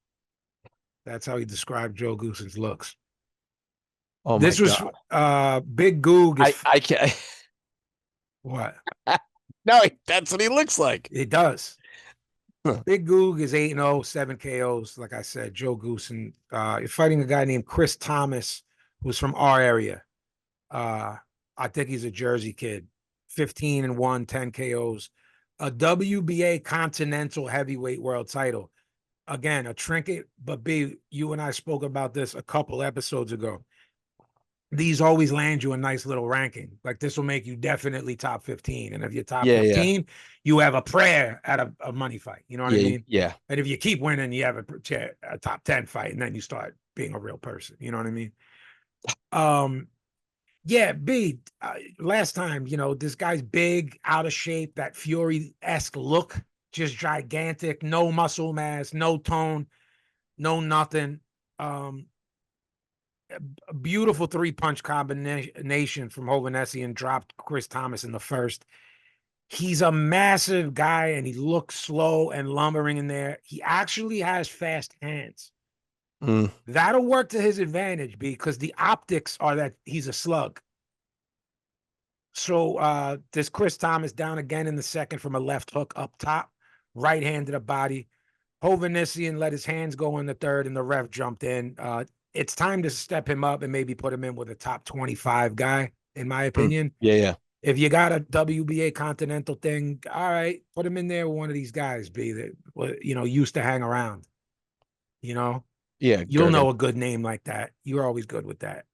That's how he described Joe Goosen's looks. Oh, this my was God. Big Goog. I can't. What? No, that's what he looks like. It does. Huh. Big Goog is 8-0, 7 KOs. Like I said, Joe Goosen. You're fighting a guy named Chris Thomas, who's from our area. I think he's a Jersey kid. 15-1, 10 KOs. A WBA Continental Heavyweight World Title. Again, a trinket, but B, you and I spoke about this a couple episodes ago. These always land you a nice little ranking. Like this will make you definitely top 15. And if you're top 15, you have a prayer at a money fight. You know what I mean? Yeah. And if you keep winning, you have a top 10 fight, and then you start being a real person. You know what I mean? Yeah, B, last time, this guy's big, out of shape, that Fury-esque look, just gigantic, no muscle mass, no tone, no nothing. A beautiful 3-punch combination from Hovhannissian dropped Chris Thomas in the first. He's a massive guy, and he looks slow and lumbering in there. He actually has fast hands. That'll work to his advantage because the optics are that he's a slug. So this Chris Thomas down again in the second from a left hook up top, right hand to the body. Hovhannissian let his hands go in the third, and the ref jumped in. It's time to step him up and maybe put him in with a top 25 guy, in my opinion. Yeah. If you got a WBA Continental thing, all right, put him in there with one of these guys, B, that used to hang around. Yeah, you'll know a good name like that. You're always good with that.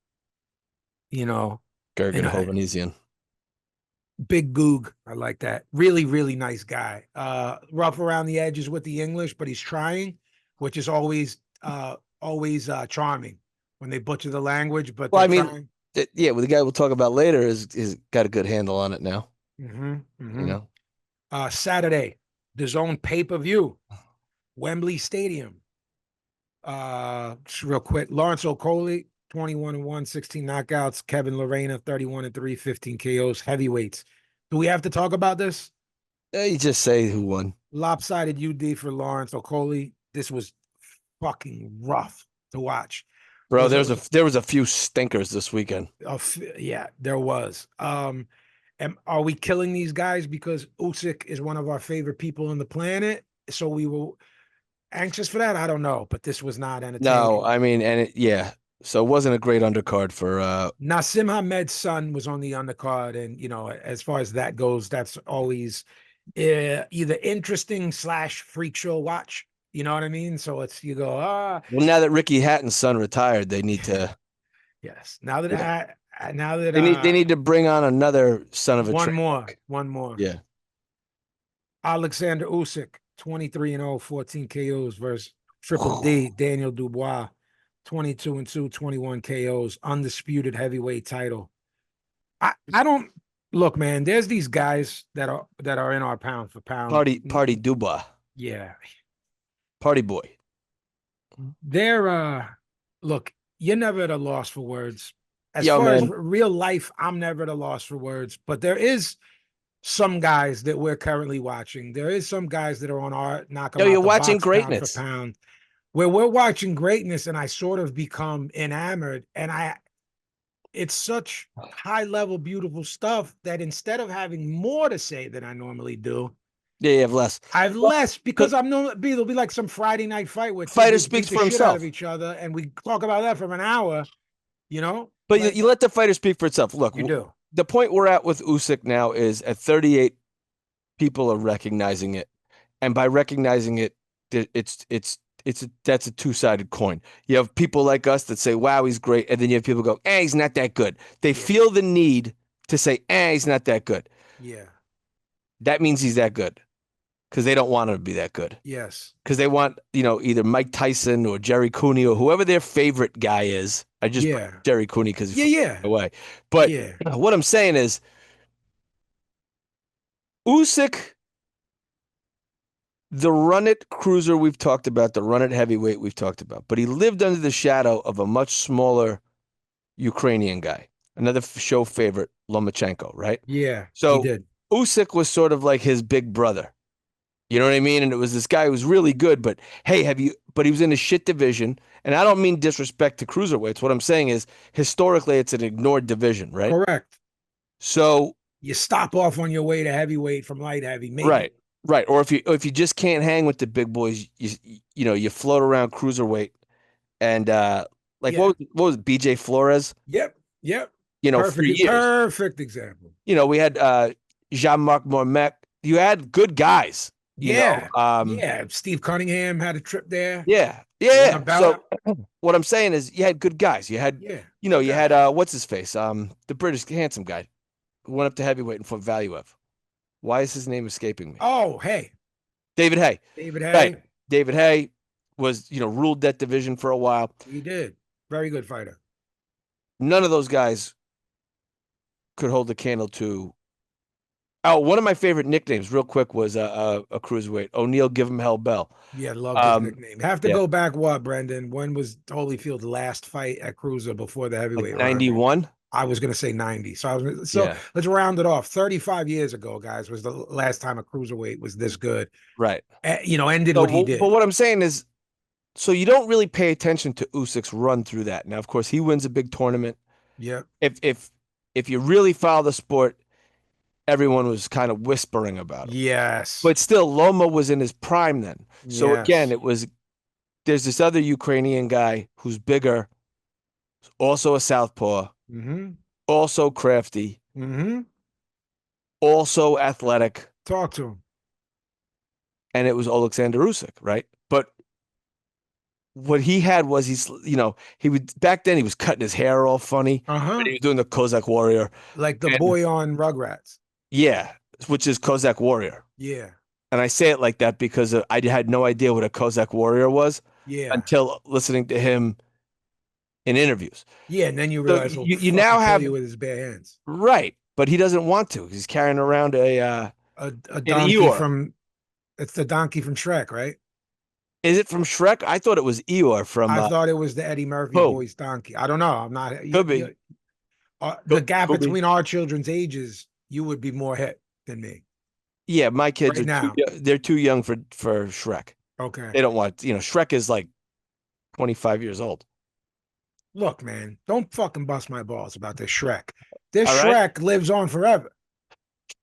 Gergen Hovhannissian. Big Goog. I like that. Really, really nice guy. Rough around the edges with the English, but he's trying, which is always charming when they butcher the language. But trying. The guy we'll talk about later is got a good handle on it now. Saturday, the zone pay-per-view, Wembley Stadium. Just real quick, Lawrence Okolie, 21-1, 16 knockouts. Kevin Lorena, 31-3, 15 KOs. Heavyweights. Do we have to talk about this? You just say who won. Lopsided UD for Lawrence Okolie. This was fucking rough to watch. Bro, there was a few stinkers this weekend. Yeah, there was. Are we killing these guys because Usyk is one of our favorite people on the planet? So we were anxious for that? I don't know, but this was not No, entertaining. I mean, yeah. So it wasn't a great undercard for Nassim Hamed's son was on the undercard, and as far as that goes, that's always either interesting / freak show watch. You know what I mean? So it's you go well, now that Ricky Hatton's son retired, they need to yes. Now that yeah. now that They need to bring on another son of a train wreck. one more. Yeah. Alexander Usyk, 23-0, 14 KOs versus Triple D, Daniel Dubois, 22-2, 21 KOs, undisputed heavyweight title. I don't look, man. There's these guys that are in our pound for pound. Party Dubois. Yeah. Party boy. They're look, you're never at a loss for words. As Yo, far as man. real life, I'm never at a loss for words. But there is some guys that we're currently watching. There is some guys that are on our knock them Yo, out you're the watching box pound for greatness. pound, where we're watching greatness, and I sort of become enamored. And it's such high level, beautiful stuff that instead of having more to say than I normally do, Yeah, you have less. I have Well, less because there'll be like some Friday night fight where two fighter dudes speaks beat the for shit out himself. of each other, and we talk about that for an hour. But Like, you let the fighter speak for itself. Look, you do. the point we're at with Usyk now is at 38, people are recognizing it, and by recognizing it, that's a two-sided coin. You have people like us that say, "Wow, he's great," and then you have people go, "Eh, he's not that good." They feel the need to say, "Eh, he's not that good." Yeah. That means he's that good because they don't want him to be that good. Yes. Because they want, either Mike Tyson or Jerry Cooney or whoever their favorite guy is. I just put Jerry Cooney because he's away. But what I'm saying is, Usyk, the run it cruiser we've talked about, the run it heavyweight we've talked about, but he lived under the shadow of a much smaller Ukrainian guy, another show favorite, Lomachenko, right? Yeah. So he did. Usyk was sort of like his big brother. You know what I mean? And it was this guy who was really good, but hey, but he was in a shit division. And I don't mean disrespect to cruiserweights. What I'm saying is historically it's an ignored division, right? Correct. So you stop off on your way to heavyweight from light heavy, maybe. Right. Or if you just can't hang with the big boys, you float around cruiserweight and what was BJ Flores? Yep. For years. Perfect example. We had Jean-Marc Mormet. You had good guys. Steve Cunningham had a trip there. Yeah. So what I'm saying is you had good guys. You had you had what's his face? The British handsome guy who went up to heavyweight and fought Valuev. Why is his name escaping me? Oh, hey. David Haye. Right. David Haye was, ruled that division for a while. He did. Very good fighter. None of those guys could hold the candle to. Oh, one of my favorite nicknames, real quick, was a cruiserweight. O'Neal, give him hell bell. Yeah, love his nickname. Have to go back, Brendan? When was Holyfield's last fight at cruiser before the heavyweight? Like 91? I was going to say 90. So let's round it off. 35 years ago, guys, was the last time a cruiserweight was this good. Right. Ended what he did. But what I'm saying is, so you don't really pay attention to Usyk's run through that. Now, of course, he wins a big tournament. Yeah. If you really follow the sport, everyone was kind of whispering about it. Yes. But still, Loma was in his prime then. So again, there's this other Ukrainian guy who's bigger, also a southpaw, also crafty, also athletic. Talk to him. And it was Alexander Usyk, right? But what he had was he would back then he was cutting his hair all funny. But he was doing the Cossack Warrior. Like the boy on Rugrats. Yeah, which is Cossack Warrior. Yeah. And I say it like that because I had no idea what a Cossack Warrior was until listening to him in interviews. Yeah, and then you realize you now have you with his bare hands. Right, but he doesn't want to. He's carrying around a donkey from it's the donkey from Shrek, right? Is it from Shrek? I thought it was Eeyore from I thought it was the Eddie Murphy voice donkey. I don't know. I'm not could be. The gap between our children's ages, you would be more hit than me. Yeah, my kids they're too young for Shrek. Okay. They don't want, Shrek is like 25 years old. Look, man, don't fucking bust my balls about this Shrek. This Shrek lives on forever.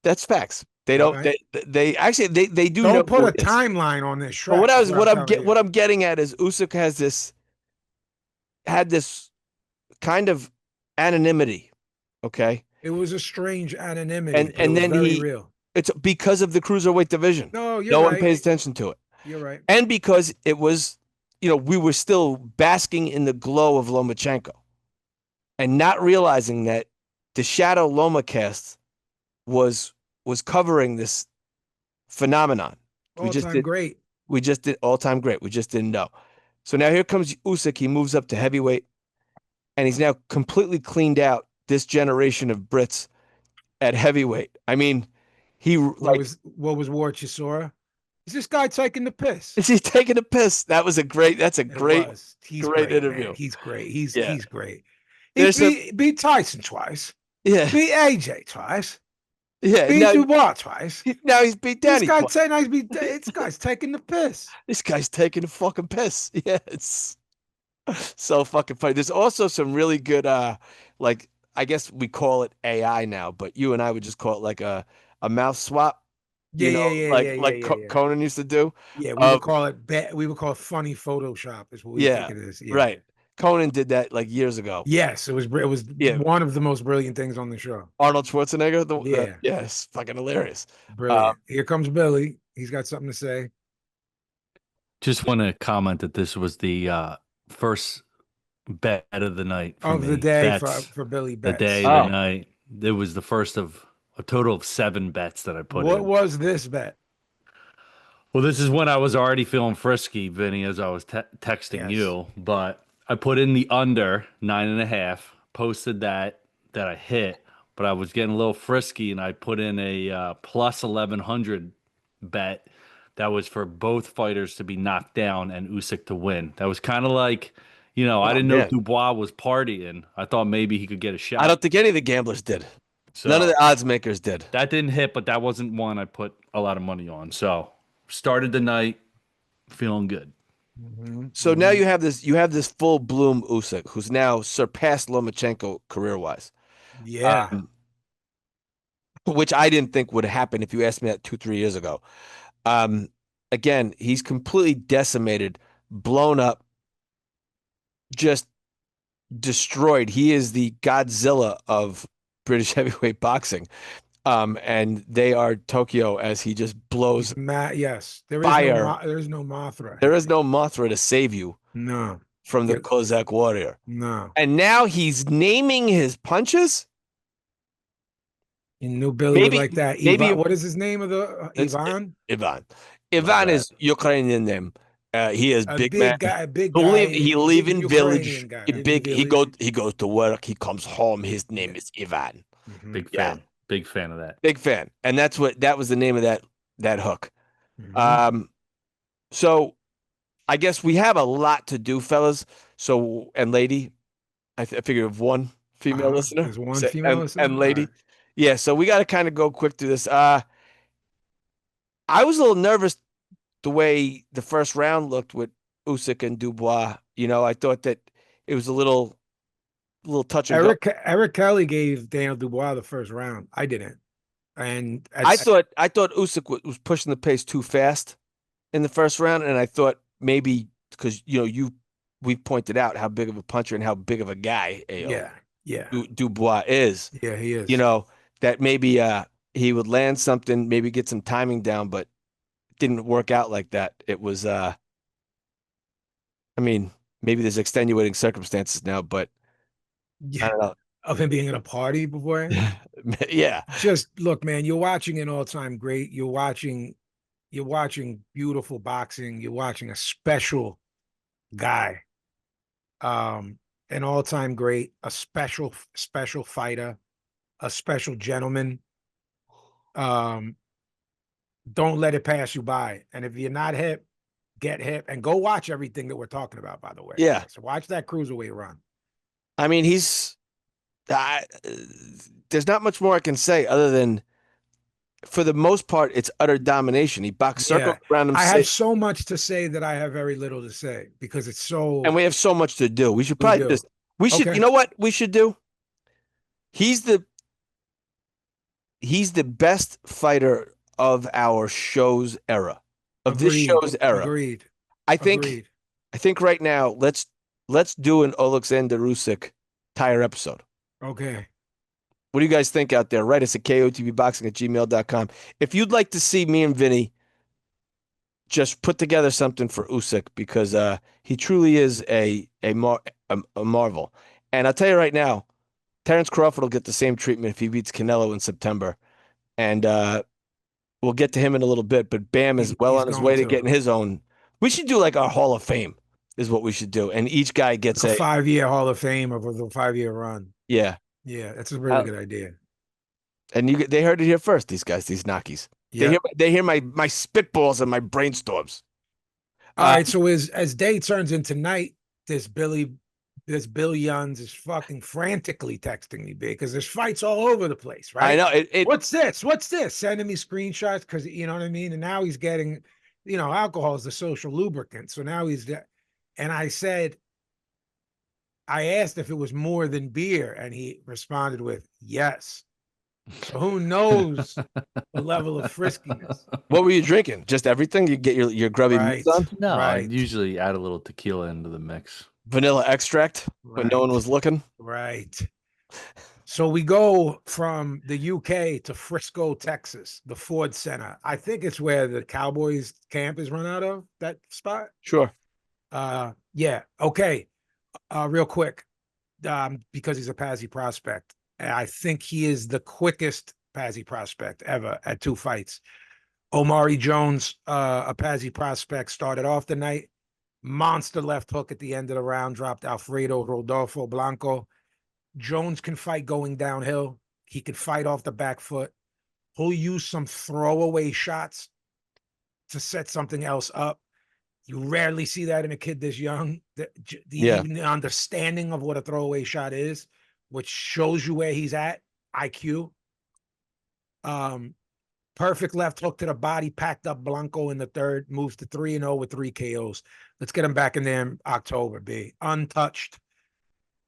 That's facts. They All don't. right? They actually they do know Don't put who a it is. timeline on this But Shrek. Is what I'm telling you. what I'm getting at is Usyk had this kind of anonymity. Okay. It was a strange anonymity, but it And was then very real. it's because of the cruiserweight division. No, you're No one right. pays attention to it. You're right. And because it was, we were still basking in the glow of Lomachenko and not realizing that the Shadow Lomacast was covering this phenomenon. All-time great. We just did all-time great. We just didn't know. So now here comes Usyk. He moves up to heavyweight, and he's now completely cleaned out this generation of Brits at heavyweight. I mean, What was War Chisora? Is this guy taking the piss? is he taking a piss? That's a great He's great interview. Man. He's great. He's Yeah. great. He beat Tyson twice. Yeah. Beat AJ twice. Yeah. Beat Dubois twice. Now he's beat Danny. This guy's taking the piss. This guy's taking the fucking piss. Yeah, it's so fucking funny. There's also some really good like I guess we call it AI now, but you and I would just call it like a mouth swap. Yeah. Conan used to do. Yeah, we would call it funny Photoshop is what we think it is. Yeah. Right. Conan did that like years ago. Yes, it was one of the most brilliant things on the show. Arnold Schwarzenegger. It's fucking hilarious. Brilliant. Here comes Billy. He's got something to say. Just want to comment that this was the first bet of the night of the day for Billy Betts. The day, the night. It was the first of a total of 7 bets that I put in. What was this bet? Well, this is when I was already feeling frisky, Vinny, as I was texting you. But I put in the under 9.5, posted that I hit, but I was getting a little frisky, and I put in a plus 1100 bet that was for both fighters to be knocked down and Usyk to win. That was kind of like, I didn't know Dubois was partying. I thought maybe he could get a shot. I don't think any of the gamblers did. So, none of the odds makers did. That didn't hit, but that wasn't one I put a lot of money on. So started the night feeling good. So now you have this full bloom Usyk, who's now surpassed Lomachenko career-wise. Yeah. Which I didn't think would happen if you asked me that 2-3 years ago. Again, he's completely decimated, blown up, just destroyed. He is the Godzilla of British heavyweight boxing. And they are Tokyo as he just blows yes. Fire. There is no Mothra. There is no Mothra to save you. No. From the Cossack warrior. No. And now he's naming his punches. You knew Billy would like that. Ivan, what is his name of the Ivan? Ivan is Ukrainian name. He is a big man. Guy, a big guy. He live in village. He goes to work. He comes home. His name is Ivan. Big fan. Big fan of that. Big fan. And that was the name of that hook. So I guess we have a lot to do, fellas. So, and lady, I figure of one female listener. There's one female listener. And lady. Right. Yeah. So we got to kind of go quick through this. I was a little nervous the way the first round looked with Usyk and Dubois. I thought that it was a little touch and go. Eric Kelly gave Daniel Dubois the first round. I didn't. And I thought Usyk was pushing the pace too fast in the first round, and I thought maybe because we pointed out how big of a puncher and how big of a guy Dubois is. Yeah, he is. That maybe he would land something, maybe get some timing down, but it didn't work out like that. It was maybe there's extenuating circumstances now, but I don't know. Of him being at a party before. Yeah. Just look, man, you're watching an all-time great. You're watching beautiful boxing. You're watching a special guy. An all-time great, a special fighter, a special gentleman. Don't let it pass you by. And if you're not hip, get hip and go watch everything that we're talking about, by the way. Yeah. So watch that cruiserweight run. I mean, there's not much more I can say other than, for the most part, it's utter domination. He boxed circles around him. I have so much to say that I have very little to say because it's so. And we have so much to do. We should probably You know what we should do? He's he's the best fighter of our show's era, of this Agreed. show's era. Agreed. I think Agreed. I think right now let's do an Alexander Usyk tire episode. Okay. What do you guys think out there? Write us at kotbboxing@gmail.com. If you'd like to see me and Vinny just put together something for Usyk, because he truly is a marvel. And I'll tell you right now, Terrence Crawford will get the same treatment if he beats Canelo in September. And we'll get to him in a little bit, but Bam is well He's on his going way to to. getting his own. We should do like our Hall of Fame is what we should do. And each guy gets A 5-year Hall of Fame of a 5-year run. yeah. Yeah, that's a really good idea. And they heard it here first, these guys, these Nakis. Yeah. They hear my spitballs and my brainstorms. All right, so as day turns into night, this Bill Yuns is fucking frantically texting me, big, because there's fights all over the place, right? I know. What's this? What's this? Sending me screenshots because you know what I mean. And now he's getting, alcohol is the social lubricant. So now and I asked if it was more than beer, and he responded with yes. So who knows the level of friskiness? What were you drinking? Just everything? You get your grubby Right. on? No, I Right. usually add a little tequila into the mix. Vanilla extract when no one was looking? Right. So we go from the UK to Frisco, Texas, the Ford Center. I think it's where the Cowboys camp is run out of, that spot. Sure. Yeah. Okay. Real quick, because he's a Pazzi prospect. I think he is the quickest Pazzi prospect ever at 2 fights. Omari Jones, a Pazzi prospect, started off the night. Monster left hook at the end of the round, dropped Alfredo Rodolfo Blanco. Jones can fight going downhill. He can fight off the back foot. He'll use some throwaway shots to set something else up. You rarely see that in a kid this young. Even the understanding of what a throwaway shot is, which shows you where he's at, IQ. Perfect left hook to the body, packed up Blanco in the third, moves to 3-0 with 3 KOs. Let's get him back in there in October, B. Untouched.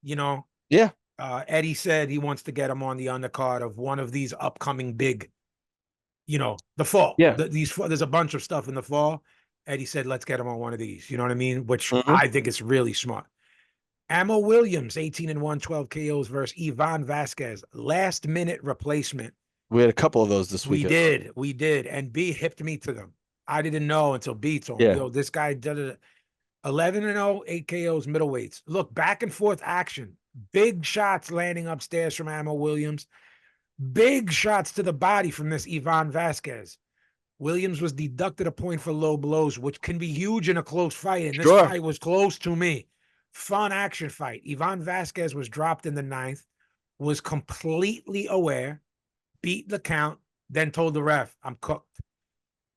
Yeah. Eddie said he wants to get him on the undercard of one of these upcoming big, the fall. Yeah. There's a bunch of stuff in the fall. Eddie said, let's get him on one of these. You know what I mean? Which Mhm. I think is really smart. Ammo Williams, 18-1, 12 KOs versus Ivan Vasquez. Last minute replacement. We had a couple of those this week. We did. And B hipped me to them. I didn't know until B told me, yo, this guy did it. 11-0, 8 KOs, middleweights. Look, back and forth action. Big shots landing upstairs from Ammo Williams. Big shots to the body from this Ivan Vasquez. Williams was deducted a point for low blows, which can be huge in a close fight. And this fight was close to me. Fun action fight. Ivan Vasquez was dropped in the 9th, was completely aware, beat the count, then told the ref, I'm cooked.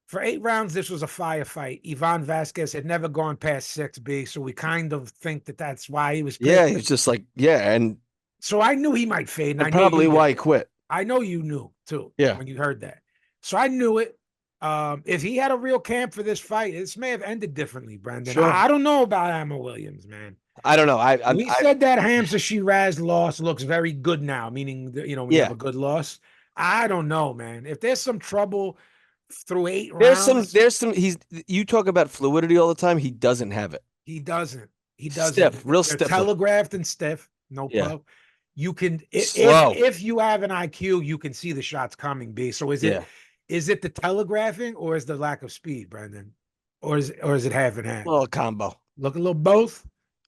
For 8 rounds, this was a firefight. Ivan Vasquez had never gone past 6B, so we kind of think that that's why he was picked. Yeah, he's just like, and so I knew he might fade. And I probably why he quit. I know you knew, too, yeah, when you heard that. So I knew it. If he had a real camp for this fight, this may have ended differently, Brendan. Sure. I don't know about Ammo Williams, man. I don't know. We said that Hamza Shiraz loss looks very good now, meaning that, when you have a good loss. I don't know, man. If there's some trouble through 8 rounds. There's some, you talk about fluidity all the time. He doesn't have it. He doesn't. Stiff, real stiff. Telegraphed and stiff. No pub. You can, if you have an IQ, you can see the shots coming, B. So is it the telegraphing or is the lack of speed, Brendan? Or is it half and half? A little combo. Look, a little both.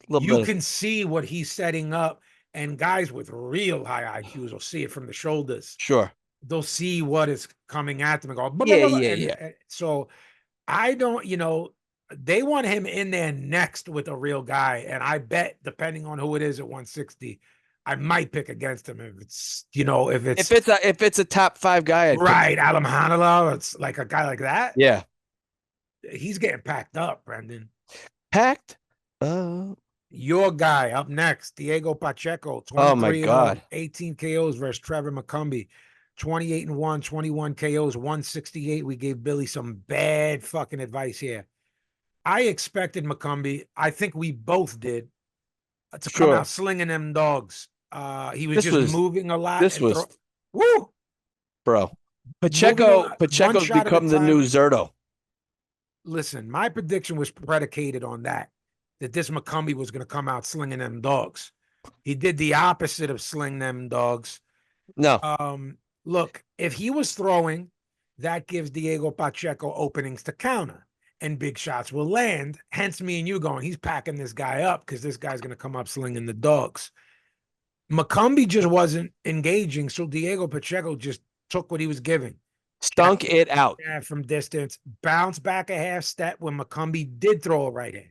You can see what he's setting up, and guys with real high IQs will see it from the shoulders. Sure. They'll see what is coming at them and go, yeah. So I don't, they want him in there next with a real guy. And I bet, depending on who it is at 160, I might pick against him if it's, if it's a top 5 guy. Right. Alam Hanala, it's like a guy like that. Yeah. He's getting packed up, Brendan. Packed? Your guy up next, Diego Pacheco. 18 KOs versus Trevor McCumbee. 28-1, 21 KOs, 168. We gave Billy some bad fucking advice here. I expected McCumbee. I think we both did to come out slinging them dogs. He was moving a lot. Woo! bro. Moving on, one Pacheco's shot at a become the new time. Zerto. Listen, my prediction was predicated on that this McCombie was going to come out slinging them dogs. He did the opposite of sling them dogs. No, Look, if he was throwing, that gives Diego Pacheco openings to counter, and big shots will land. Hence, me and you going, he's packing this guy up because this guy's going to come up slinging the dogs. McCombie just wasn't engaging, so Diego Pacheco just took what he was giving. stunk it out. From distance, bounced back a half step when McCombie did throw a right hand.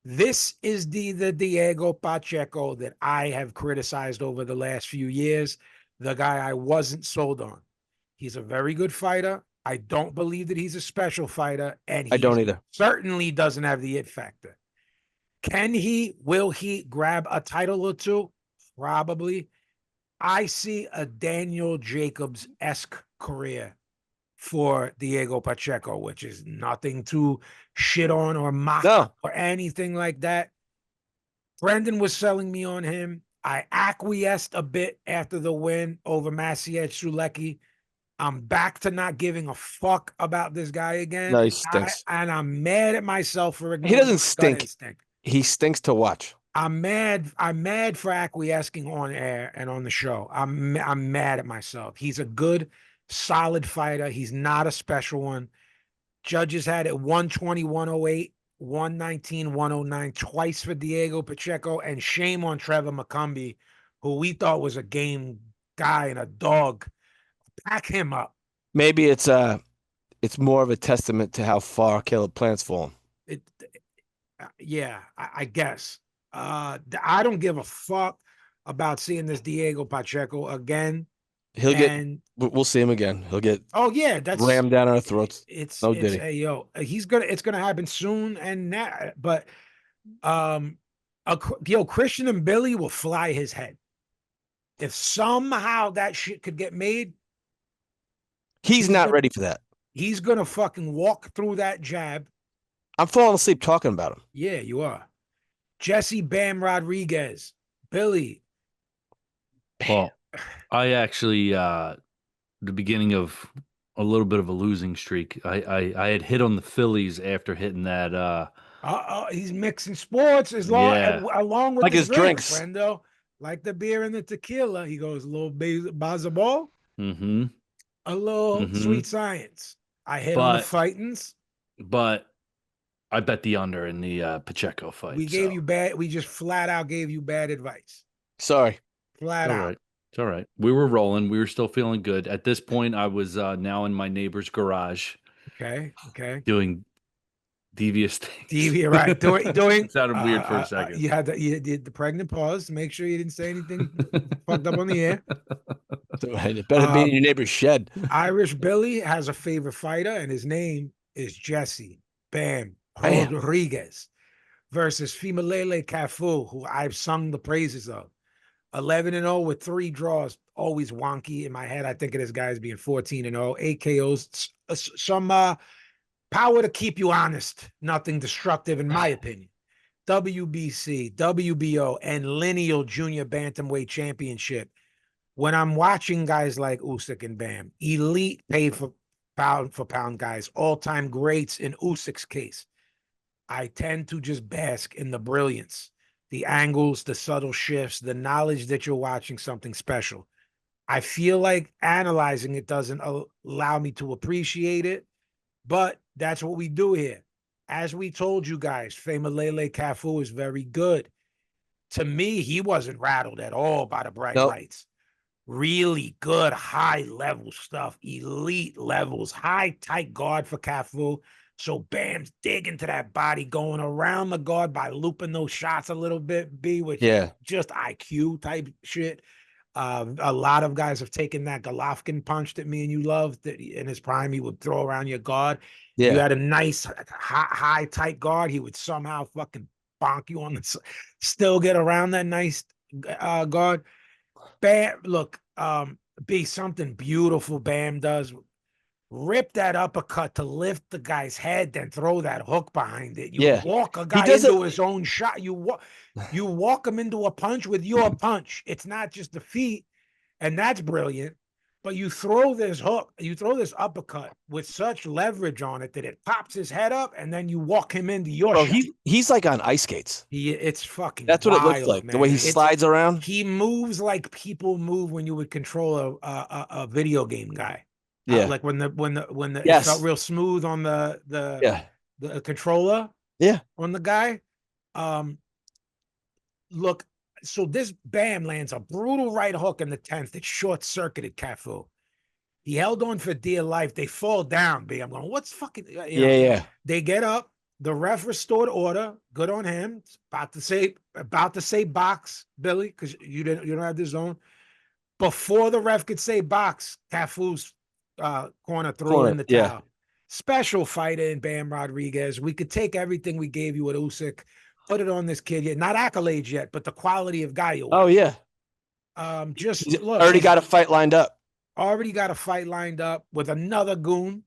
This is the Diego Pacheco that I have criticized over the last few years, the guy I wasn't sold on. He's a very good fighter. I don't believe that he's a special fighter, and I don't he either. certainly doesn't have the it factor. Will he grab a title or two? Probably. I see a Daniel Jacobs-esque career for Diego Pacheco, which is nothing to shit on or mock or anything like that. Brendan was selling me on him. I acquiesced a bit after the win over Maciej Sulecki. I'm back to not giving a fuck about this guy again. No, he stinks. And I'm mad at myself for ignoring He doesn't stink. He stinks to watch. I'm mad for acquiescing on air and on the show. I'm mad at myself. He's a good, solid fighter. He's not a special one. Judges had it 120, 108, 119, 109 twice for Diego Pacheco, and shame on Trevor McCombie, who we thought was a game guy and a dog. Pack him up. Maybe it's more of a testament to how far Caleb Plant's fallen. Yeah, I guess. I don't give a fuck about seeing this Diego Pacheco again. We'll see him again. He'll get that's rammed down our throats. It's gonna happen soon, but Christian and Billy will fly his head. If somehow that shit could get made, he's not ready for that. He's gonna fucking walk through that jab. I'm falling asleep talking about him. Yeah, you are. Jesse Bam Rodriguez, Billy. Well, I actually the beginning of a little bit of a losing streak. I had hit on the Phillies after hitting that. He's mixing sports along with like his drinks. Friendo. Like the beer and the tequila. He goes a little Bazaball. Mm-hmm. A little Sweet Science. I hit on the fightings. But I bet the under in the Pacheco fight. We just flat out gave you bad advice. Sorry. Flat out. Right. It's all right. We were rolling. We were still feeling good. At this point, I was now in my neighbor's garage. Okay. Doing devious things. Right. Doing it sounded weird for a second. You did the pregnant pause. Make sure you didn't say anything fucked up on the air. It better be in your neighbor's shed. Irish Billy has a favorite fighter, and his name is Jesse Bam Rodriguez versus Fimalele Cafu, who I've sung the praises of. 11-0 with 3 draws, always wonky in my head. I think of this guy as being 14-0, 8 KOs, some power to keep you honest, nothing destructive in my opinion. WBC, WBO, and lineal junior bantamweight championship. When I'm watching guys like Usyk and Bam, elite paid for pound guys, all-time greats in Usyk's case, I tend to just bask in the brilliance, the angles, the subtle shifts, the knowledge that you're watching something special. I feel like analyzing it doesn't allow me to appreciate it, but that's what we do here. As we told you guys, Fimalele Cafu is very good. To me, he wasn't rattled at all by the bright lights. Really good high-level stuff, elite levels, high, tight guard for Cafu. So Bam's digging to that body, going around the guard by looping those shots a little bit, which is just IQ type shit. A lot of guys have taken that Golovkin punch that me and you loved, that in his prime he would throw around your guard. Yeah. You had a nice, high, tight guard. He would somehow fucking bonk you on the, still get around that nice guard. Bam, look, something beautiful Bam does. Rip that uppercut to lift the guy's head, then throw that hook behind it. You walk a guy into his own shot. You walk him into a punch with your punch. It's not just the feet, and that's brilliant. But you throw this hook, you throw this uppercut with such leverage on it that it pops his head up, and then you walk him into your Bro, shot. he's like on ice skates. It's fucking That's what wild, it looks like. man. The way he slides around. He moves like people move when you would control a video game guy. Yeah. Like when it Yes. felt real smooth on the controller. Yeah. On the guy. Look, so this Bam lands a brutal right hook in the 10th that short-circuited Cafu. He held on for dear life. They fall down, B. I'm going, what's fucking... Yeah. They get up. The ref restored order. Good on him. About to say box, Billy, because you don't have the zone. Before the ref could say box, Cafu's corner throw in the towel. Yeah. Special fighter in Bam Rodriguez. We could take everything we gave you at Usyk, put it on this kid yet. Not accolades yet, but the quality of guy you are. Oh, yeah. Just look. Already got a fight lined up. Already got a fight lined up with another goon.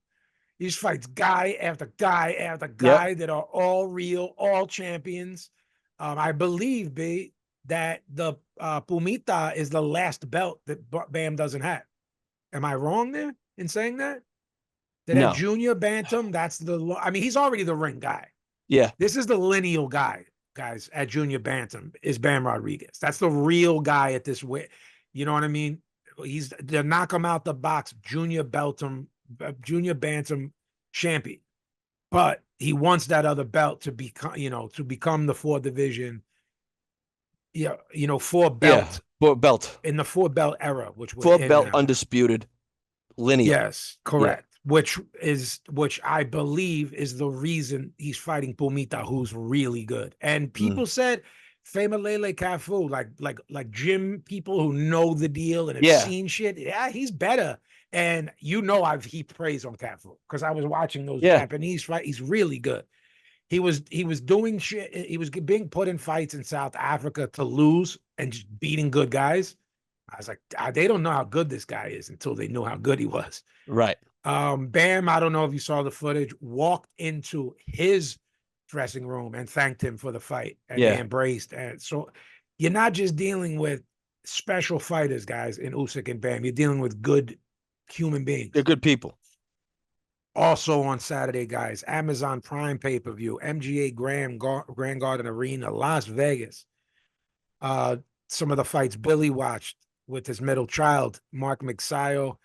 He just fights guy after guy after guy that are all real, all champions. I believe, B, that the Pumita is the last belt that Bam doesn't have. Am I wrong there in saying that? That No. at junior bantam, he's already the ring guy. Yeah. This is the lineal guy, guys, at junior bantam is Bam Rodriguez. That's the real guy at this weight. You know what I mean? They'll knock him out the box, junior bantam champion. But he wants that other belt to become the 4 division, four belt. Yeah, belt. In the 4 belt era, which was 4 belt undisputed lineal. Yes, correct. Yeah. Which I believe is the reason he's fighting Pumita, who's really good. And people said Femalele Cafu, like gym people who know the deal and have seen shit. Yeah, he's better. And I've heaped praise on Cafu because I was watching those Japanese fights. He's really good. He was doing shit. He was being put in fights in South Africa to lose and just beating good guys. I was like, they don't know how good this guy is until they knew how good he was. Right. Bam, I don't know if you saw the footage, walked into his dressing room and thanked him for the fight. And they embraced. And so you're not just dealing with special fighters, guys, in Usyk and Bam. You're dealing with good human beings. They're good people. Also on Saturday, guys, Amazon Prime pay-per-view, MGA Grand Garden Arena, Las Vegas. Some of the fights Billy watched with his middle child, Mark Magsayo,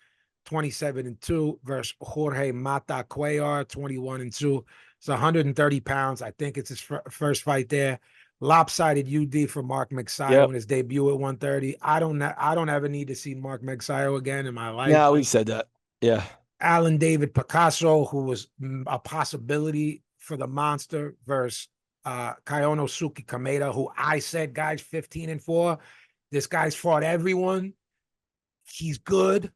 27-2 versus Jorge Mata Cuellar, 21-2. It's 130 pounds. I think it's his first fight there. Lopsided UD for Mark Magsayo in his debut at 130. I don't ever need to see Mark Magsayo again in my life. Yeah, we said that. Yeah. Alan David Picasso, who was a possibility for the monster, versus Kayonosuke Kameda, who I said, guys, 15-4. This guy's fought everyone. He's good.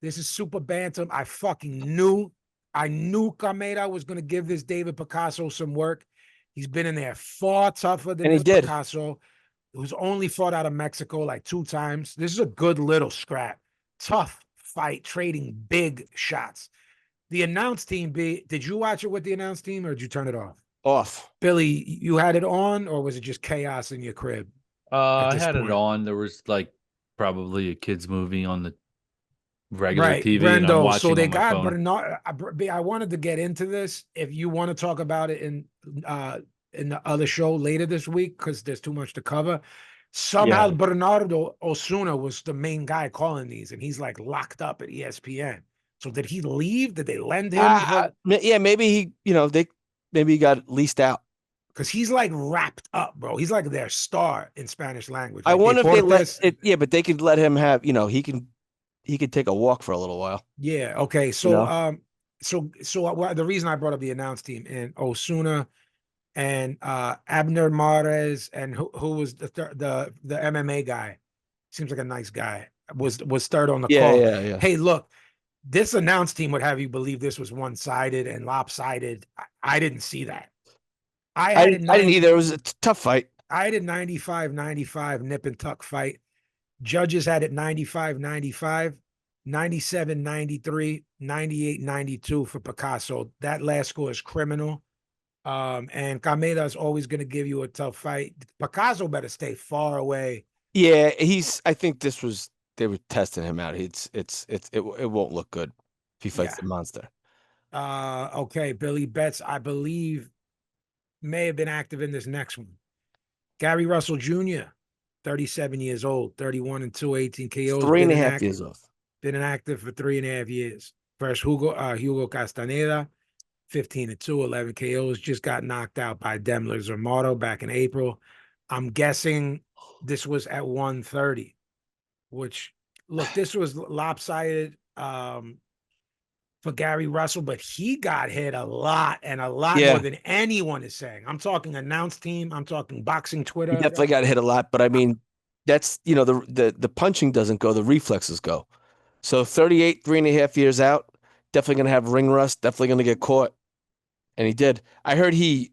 This is super bantam. I knew Kameda was going to give this David Picasso some work. He's been in there far tougher than Picasso, who's only fought out of Mexico like 2 times. This is a good little scrap. Tough fight, trading big shots. The announce team, did you watch it with the announce team or did you turn it off? Off. Billy, you had it on or was it just chaos in your crib? I had it on. There was like probably a kid's movie on the regular TV. Brendo. And I'm watching so they on my got phone. Bernard. I wanted to get into this. If you want to talk about it in the other show later this week, because there's too much to cover. Somehow Bernardo Osuna was the main guy calling these, and he's like locked up at ESPN. So did he leave? Did they lend him? Yeah, maybe he, maybe he got leased out. Because he's like wrapped up, bro. He's like their star in Spanish language. I wonder if they let it. Yeah, but they could let him have. He could take a walk for a little while. Yeah. Okay. So so the reason I brought up the announce team and Osuna and Abner Mares and who was the MMA guy, seems like a nice guy, was third on the call. Yeah. Hey, look, this announce team would have you believe this was one-sided and lopsided. I didn't see that. I didn't either. It was a tough fight. I had it 95-95 nip and tuck fight. Judges had it 95-95, 97-93, 98-92 for Picasso. That last score is criminal. And Kameda is always going to give you a tough fight. Picasso better stay far away. Yeah, I think this was they were testing him out. It won't look good if he fights Yeah. the monster. Okay, Billy Betts, I believe, may have been active in this next one. Gary Russell Jr., 37 years old, 31 and 2, 18 KOs. 3.5 years off. Been inactive for 3.5 years. First, Hugo Castaneda, 15 and 2, 11 KOs. Just got knocked out by Demler Zermato back in April. I'm guessing this was at 130, which, look, this was lopsided for Gary Russell, but he got hit a lot, and a lot more than anyone is saying. I'm talking announce team. I'm talking boxing Twitter. He definitely got hit a lot, but I mean, that's, the punching doesn't go, the reflexes go. So 38, 3.5 years out, definitely going to have ring rust, definitely going to get caught. And he did. I heard he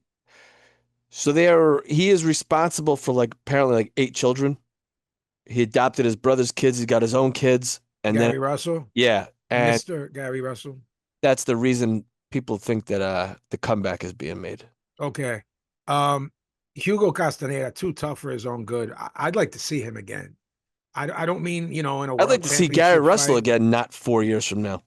is responsible for apparently 8 children. He adopted his brother's kids. He's got his own kids. And Gary Russell? Yeah. And Mr. Gary Russell. That's the reason people think that the comeback is being made. Okay. Hugo Castaneda, too tough for his own good. I'd like to see him again. I don't mean, in a world I'd like to see Gary Russell fight again, not 4 years from now.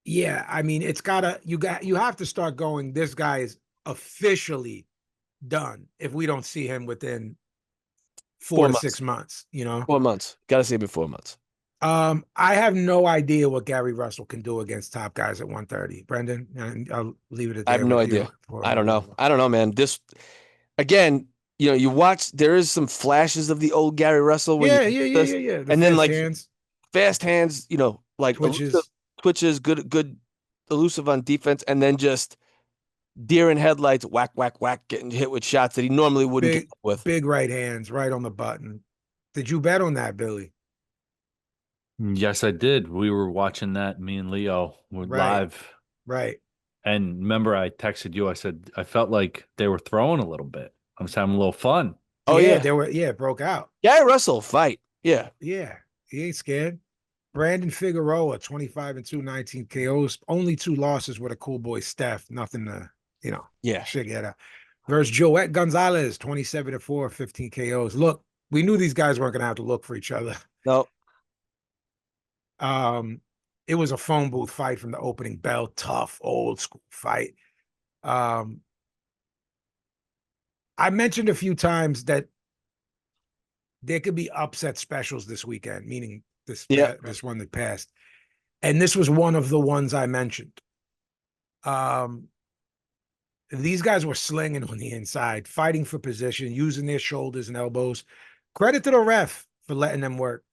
Yeah, I mean, you have to start going, this guy is officially done if we don't see him within 4 to 6 months, 4 months. Got to see him in 4 months. I have no idea what Gary Russell can do against top guys at 130. Brendan, and I'll leave it at that. I have no idea. I don't know, man. This, again, you watch, there is some flashes of the old Gary Russell. Yeah. And then fast hands, twitches, good, elusive on defense, and then just deer in headlights, whack, whack, whack, getting hit with shots that he normally wouldn't get with. Big right hands, right on the button. Did you bet on that, Billy? Yes, I did. We were watching that. Me and Leo were live. Right. And remember, I texted you. I said I felt like they were throwing a little bit. I was having a little fun. Oh yeah, they were. Yeah, it broke out. Gary Russell fight. Yeah. Yeah, he ain't scared. Brandon Figueroa, 25 and 2, 19 KOs. Only 2 losses with a cool boy Steph. Nothing to, shit get out. Versus Joet Gonzalez, 27 and 4, 15 KOs. Look, we knew these guys weren't gonna have to look for each other. No. It was a phone booth fight from the opening bell. Tough, old school fight. I mentioned a few times that there could be upset specials this weekend, meaning this one that passed. And this was one of the ones I mentioned. These guys were slinging on the inside, fighting for position, using their shoulders and elbows. Credit to the ref for letting them work.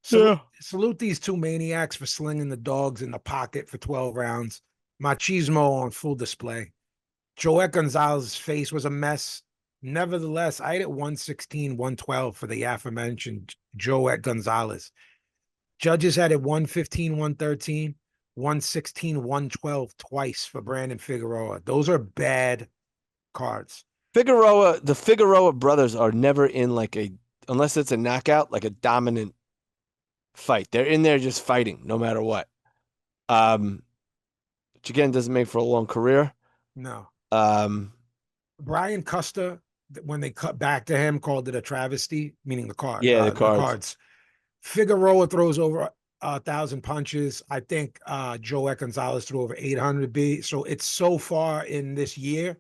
Salute these 2 maniacs for slinging the dogs in the pocket for 12 rounds. Machismo on full display. Joet Gonzalez's face was a mess. Nevertheless, I had it 116, 112 for the aforementioned Joet Gonzalez. Judges had it 115, 113, 116, 112 twice for Brandon Figueroa. Those are bad cards. The Figueroa brothers are never in unless it's a knockout, a dominant fight. They're in there just fighting no matter what. Which again doesn't make for a long career. No. Brian Custer, when they cut back to him, called it a travesty, meaning the card. Yeah, the cards. Figueroa throws over 1,000 punches. I think Joet Gonzalez threw over 800. So it's so far in this year,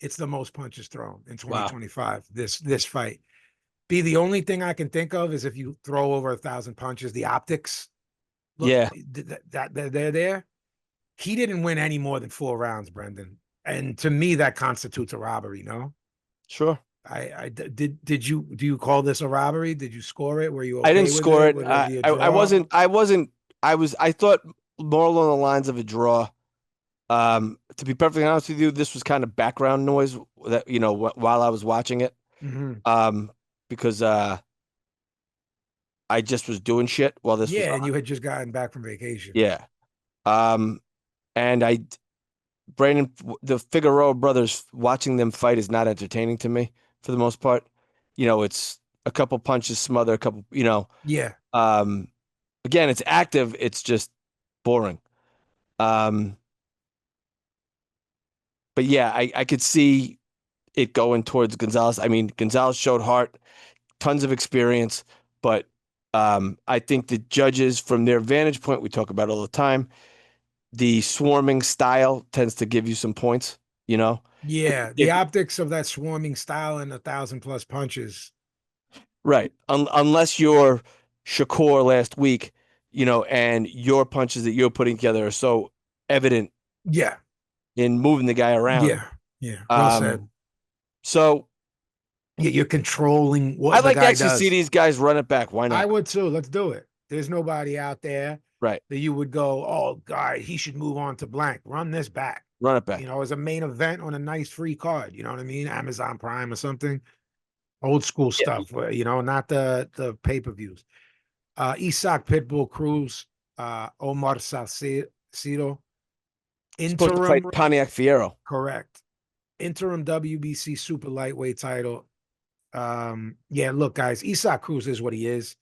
it's the most punches thrown in 2025. Wow. This fight. The only thing I can think of is if you throw over 1,000 punches, the optics. Look, that they're there. He didn't win any more than 4 rounds, Brendan, and to me that constitutes a robbery. No, sure. Do you call this a robbery? Did you score it? Were you? Okay, I didn't score it. I wasn't. I thought more along the lines of a draw. To be perfectly honest with you, this was kind of background noise that while I was watching it. Mm-hmm. Because I just was doing shit while this was on. And you had just gotten back from vacation. Yeah. And the Figueroa brothers, watching them fight is not entertaining to me for the most part. It's a couple punches, smother, a couple, Yeah. Again, it's active. It's just boring. But yeah, I could see it going towards Gonzalez. I mean, Gonzalez showed heart, tons of experience, but I think the judges, from their vantage point, we talk about all the time, the swarming style tends to give you some points, you know? Yeah, the optics of that swarming style and 1,000+ punches. Right. Unless you're Shakur last week, and your punches that you're putting together are so evident Yeah, in moving the guy around. yeah. Well said. So Yeah, you're controlling I'd what the like to guy actually does. see these guys run it back. Why I not? would too. Let's do it. There's nobody out there Right. that you would go, oh, God, he should move on to blank. Run this back. Run it back. As a main event on a nice free card. You know what I mean? Amazon Prime or something. Old school stuff. Not the pay-per-views. Usyk Pitbull Cruz, Omar Salcedo. Supposed to fight Interim, Pontiac Fiero. correct. Interim WBC super lightweight title. Yeah, look, guys, Usyk Cruz is what he is.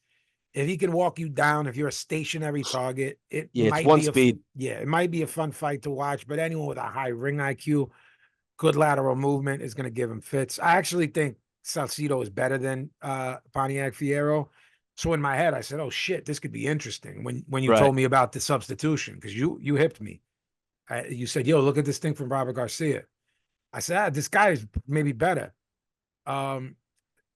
If he can walk you down, if you're a stationary target, it Yeah, it's might one be speed. it might be a fun fight to watch. But anyone with a high ring IQ, good lateral movement is going to give him fits. I actually think Salcedo is better than Pontiac Fiero. So in my head, I said, "Oh shit, this could be interesting." When you Right. told me about the substitution, because you hipped me, you said, "Yo, look at this thing from Robert Garcia." I said, "This guy is maybe better."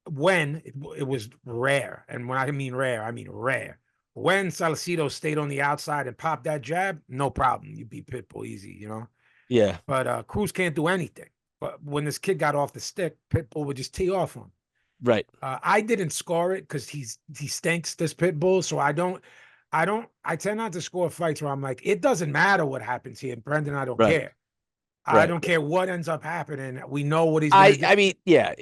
When it was rare, and when I mean rare, I mean rare. When Salcedo stayed on the outside and popped that jab, no problem. You beat Pitbull easy, Yeah. But Cruz can't do anything. But when this kid got off the stick, Pitbull would just tee off him. Right. I didn't score it because he stinks, this Pitbull. So I tend not to score fights where I'm like, it doesn't matter what happens here. Brendan, I don't care. I don't care what ends up happening. We know what he's going to do. I mean, yeah.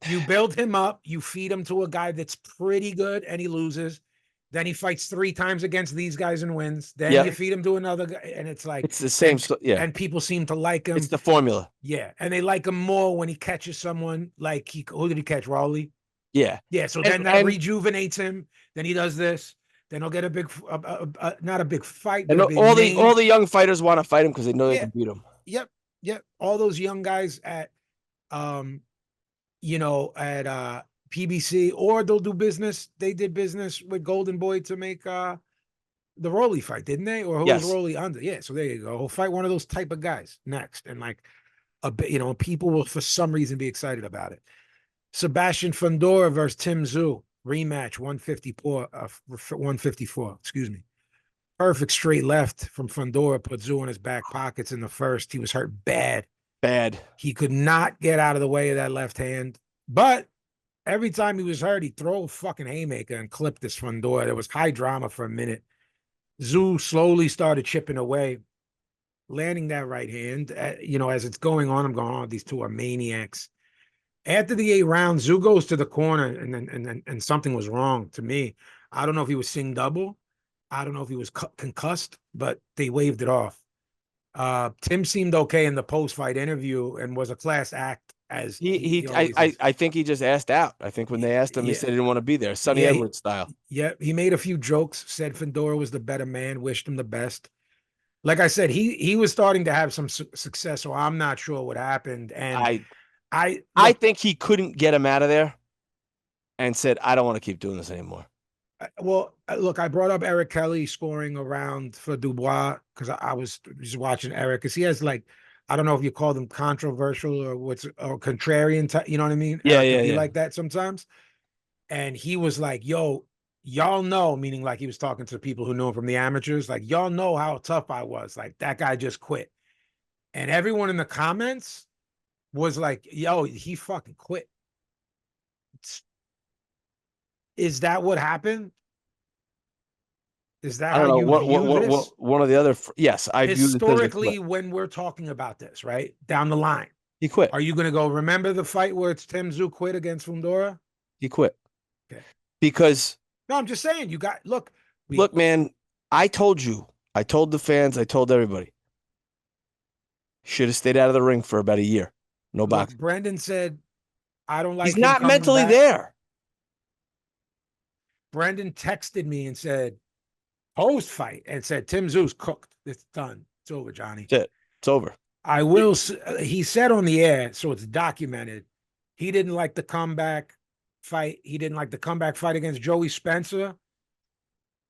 You build him up, you feed him to a guy that's pretty good, and he loses. Then he fights 3 times against these guys and wins. Then you feed him to another guy, and it's like it's the same. And people seem to like him. It's the formula. Yeah, and they like him more when he catches someone like who did he catch? Rowley. Yeah, yeah. So then that rejuvenates him. Then he does this. Then he'll get a big, not a big fight, but and all the young fighters want to fight him because they know they can beat him. Yep. All those young guys at PBC, or they'll do business. They did business with Golden Boy to make the Rolly fight, didn't they? Or who was Rolly under? Yeah, so there you go. He'll fight one of those type of guys next. And like a bit, people will for some reason be excited about it. Sebastian Fundora versus Tszyu rematch 154, excuse me. Perfect straight left from Fundora, put Tszyu in his back pockets in the first. He was hurt bad. He could not get out of the way of that left hand. But every time he was hurt, he'd throw a fucking haymaker and clip this Fundora. There was high drama for a minute. Tszyu slowly started chipping away, landing that right hand. As it's going on, I'm going, oh, these two are maniacs. After the 8 rounds, Tszyu goes to the corner, and something was wrong to me. I don't know if he was seeing double. I don't know if he was concussed, but they waved it off. Tim seemed okay in the post-fight interview and was a class act. As I think he just asked out. I think when they asked him, he said he didn't want to be there. Sonny Edwards style. Yeah, he made a few jokes, said Fundora was the better man, wished him the best. Like I said, he was starting to have some success, so I'm not sure what happened. And I think he couldn't get him out of there and said, I don't want to keep doing this anymore. Well, look, I brought up Eric Kelly scoring a round for Dubois because I was just watching Eric, because he has like, I don't know if you call them controversial or contrarian, you know what I mean? Yeah, Eric, you like that sometimes? And he was like, yo, y'all know, meaning like he was talking to people who knew him from the amateurs, like, y'all know how tough I was. Like, that guy just quit. And everyone in the comments was like, yo, he fucking quit. Is that what happened? Is that how you view this? One of the other, yes, I view this historically when we're talking about this, right down the line. He quit. Are you going to go? Remember the fight where it's Tszyu quit against Fundora? He quit. Okay. Because no, I'm just saying. You got look, man. I told you. I told the fans. I told everybody. Should have stayed out of the ring for about a year. No boxing. Brendan said, "I don't like." He's not mentally there. Brendan texted me and said, post fight, and said, Tszyu's cooked. It's done. It's over, Johnny. That's it. It's over. I will. He said on the air, so it's documented. He didn't like the comeback. fight. He didn't like the comeback fight against Joey Spencer.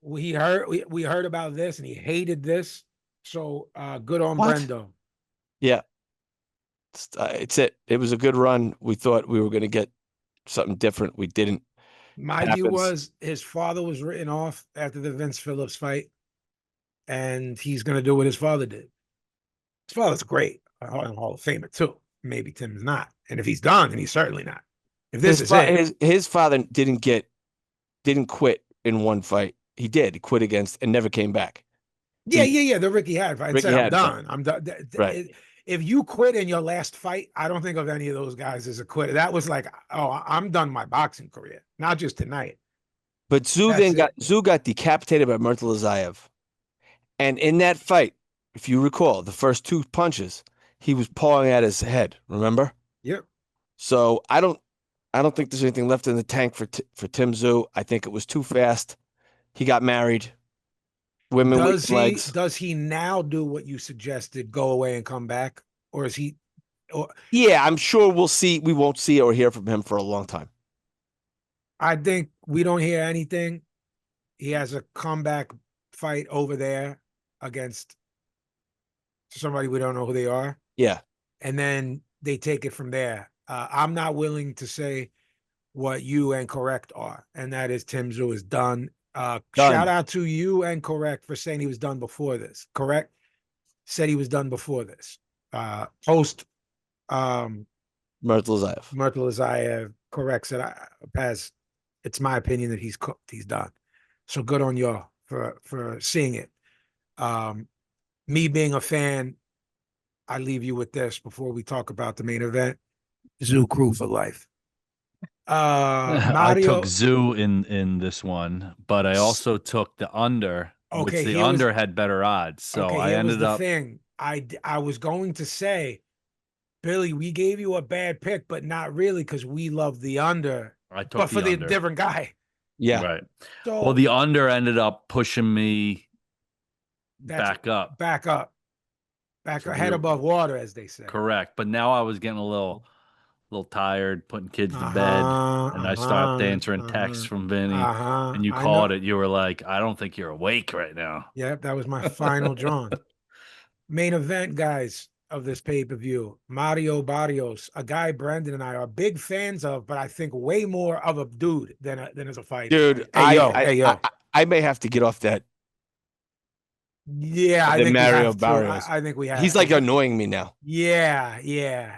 We heard about this, and he hated this. So good on What? Brendo. Yeah. It's it. It was a good run. We thought we were going to get something different. We didn't. My view was his father was written off after the Vince Phillips fight, and he's going to do what his father did. His father's great, a Hall of Famer too. Maybe Tim's not, and if he's done, then he's certainly not. If this is it, his father didn't quit in one fight. He did. He quit against and never came back. Yeah. The Ricky Hatton fight. Ricky Said, I'm Hatton done. fight. I'm done. Right. If you quit in your last fight, I don't think of any of those guys as a quitter. That was like, oh, I'm done my boxing career, not just tonight. But Tszyu got decapitated by Murtalazayev. And in that fight, if you recall, the first two punches, he was pawing at his head, remember? Yep. So I don't think there's anything left in the tank for Tim Tszyu. I think it was too fast. He got married. Women with legs. Does he now do what you suggested, go away and come back? Or is he Yeah, I'm sure we won't see or hear from him for a long time. I think we don't hear anything. He has a comeback fight over there against somebody we don't know who they are. Yeah. And then they take it from there. I'm not willing to say what you and Correct are, and that is Tim Tszyu is done. Shout out to you and Correct for saying he was done before this. Correct said he was done before this. Post Murtalazayev. Correct said, Paz, it's my opinion that he's cooked. He's done. So good on y'all for seeing it. Me being a fan, I leave you with this before we talk about the main event. Tszyu crew for life. I took Tszyu in this one, but I also took the under, which the under had better odds. So I ended up. I was going to say, Billy, we gave you a bad pick, but not really because we love the under. I took but for the under. different guy. Yeah. Right. So, well, the under ended up pushing me back up. Back head above water, as they say. Correct. But now I was getting a little tired, putting kids to bed, and I stopped answering texts from Vinnie, and you called it. You were like, I don't think you're awake right now. Yep, that was my final drawn. Main event, guys, of this pay-per-view. Mario Barrios, a guy Brandon and I are big fans of, but I think way more of a dude than as a fighter. Dude, I may have to get off that. Yeah, I think Mario Barrios. I think we have. He's like annoying me now. Yeah.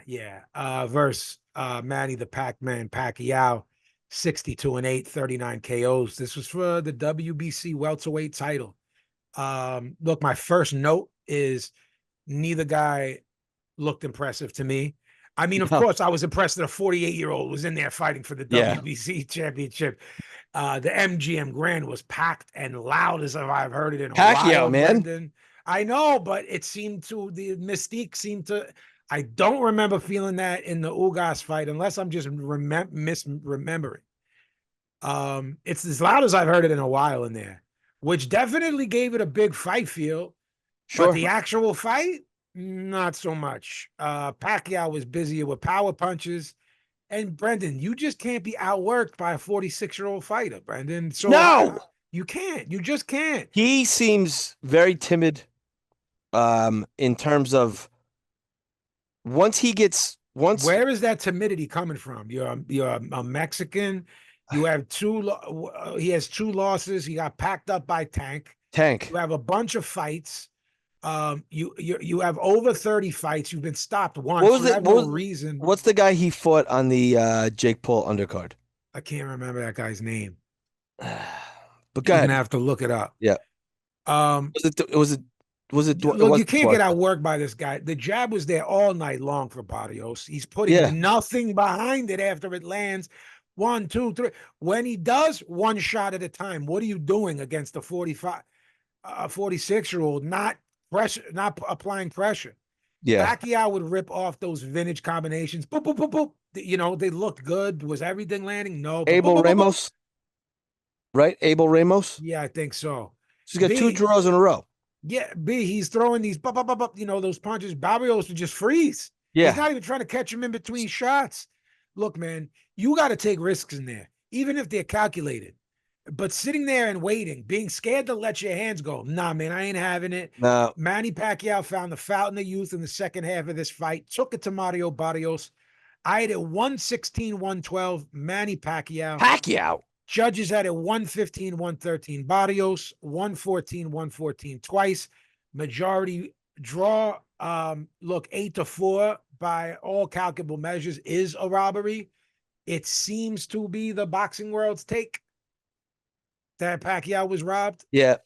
Versus Manny the Pac-Man Pacquiao, 62-8, 39 KOs. This was for the WBC welterweight title. Look, my first note is neither guy looked impressive to me. I mean, of course, I was impressed that a 48-year-old was in there fighting for the WBC championship. The MGM Grand was packed and loud as I've heard it in a while, man. Brendan. I know, but the mystique seemed to. I don't remember feeling that in the Ugas fight, unless I'm just misremembering. It's as loud as I've heard it in a while in there, which definitely gave it a big fight feel. Sure. But the actual fight, not so much. Pacquiao was busier with power punches. And Brendan, you just can't be outworked by a 46-year-old fighter, Brendan. So no, you can't. You just can't. He seems very timid in terms of where is that timidity coming from? You're a Mexican. You have he has 2 losses. He got packed up by Tank. You have a bunch of fights. You have over 30 fights. You've been stopped once. Reason. What's the guy he fought on the Jake Paul undercard? I can't remember that guy's name. But you're gonna have to look it up. Yeah. Was it? Look, you can't get outworked by this guy. The jab was there all night long for Barrios. He's putting nothing behind it after it lands. 1, 2, 3. When he does, one shot at a time. What are you doing against a 46-year-old? Not applying pressure. Yeah. Pacquiao would rip off those vintage combinations. Boop, boop, boop, boop. You know, they looked good. Was everything landing? No. Abel Ramos? Right? Abel Ramos? Yeah, I think so. He's got 2 draws in a row. Yeah, he's throwing these, those punches. Barrios would just freeze. Yeah. He's not even trying to catch him in between shots. Look, man, You got to take risks in there, even if they're calculated. But sitting there and waiting, being scared to let your hands go, nah, man, I ain't having it. No. Manny Pacquiao found the fountain of youth in the second half of this fight, took it to Mario Barrios. I had it 116, 112, Manny Pacquiao. Pacquiao. Judges had it 115, 113, Barrios, 114, 114 twice. Majority draw. Look, 8-4 by all calculable measures is a robbery. It seems to be the boxing world's take that Pacquiao was robbed. Yeah.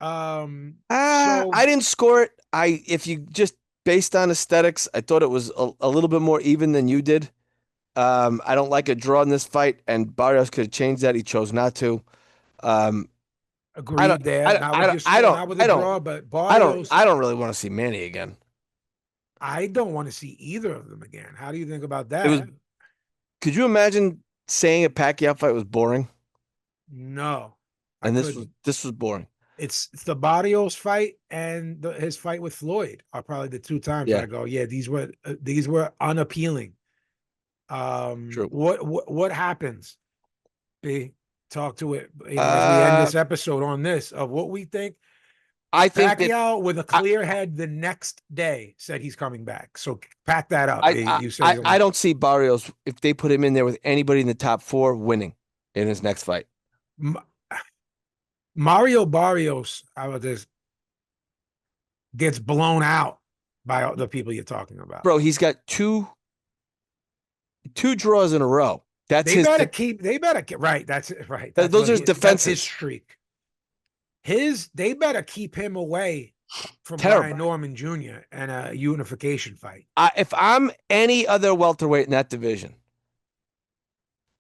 So I didn't score it. If you just based on aesthetics, I thought it was a little bit more even than you did. I don't like a draw in this fight, and Barrios could have changed that. He chose not to. agreed there. Not with your score, not with the draw, but Barrios. I don't really want to see Manny again. I don't want to see either of them again. How do you think about that? Could you imagine saying a Pacquiao fight was boring? No. And this was boring. It's the Barrios fight and his fight with Floyd are probably the two times I go, yeah, these were unappealing. True. What happens? Talk to it as we end this episode on this of what we think. I think Pacquiao with a clear head the next day said he's coming back. So pack that up. I don't see Barrios, if they put him in there with anybody in the top 4, winning in his next fight. Mario Barrios, how about this? Gets blown out by the people you're talking about. Bro, he's got two draws in a row. That's they better keep right. That's it. Right. Those are his defenses. That's his streak. They better keep him away from Brian Norman Jr. and a unification fight. If I'm any other welterweight in that division,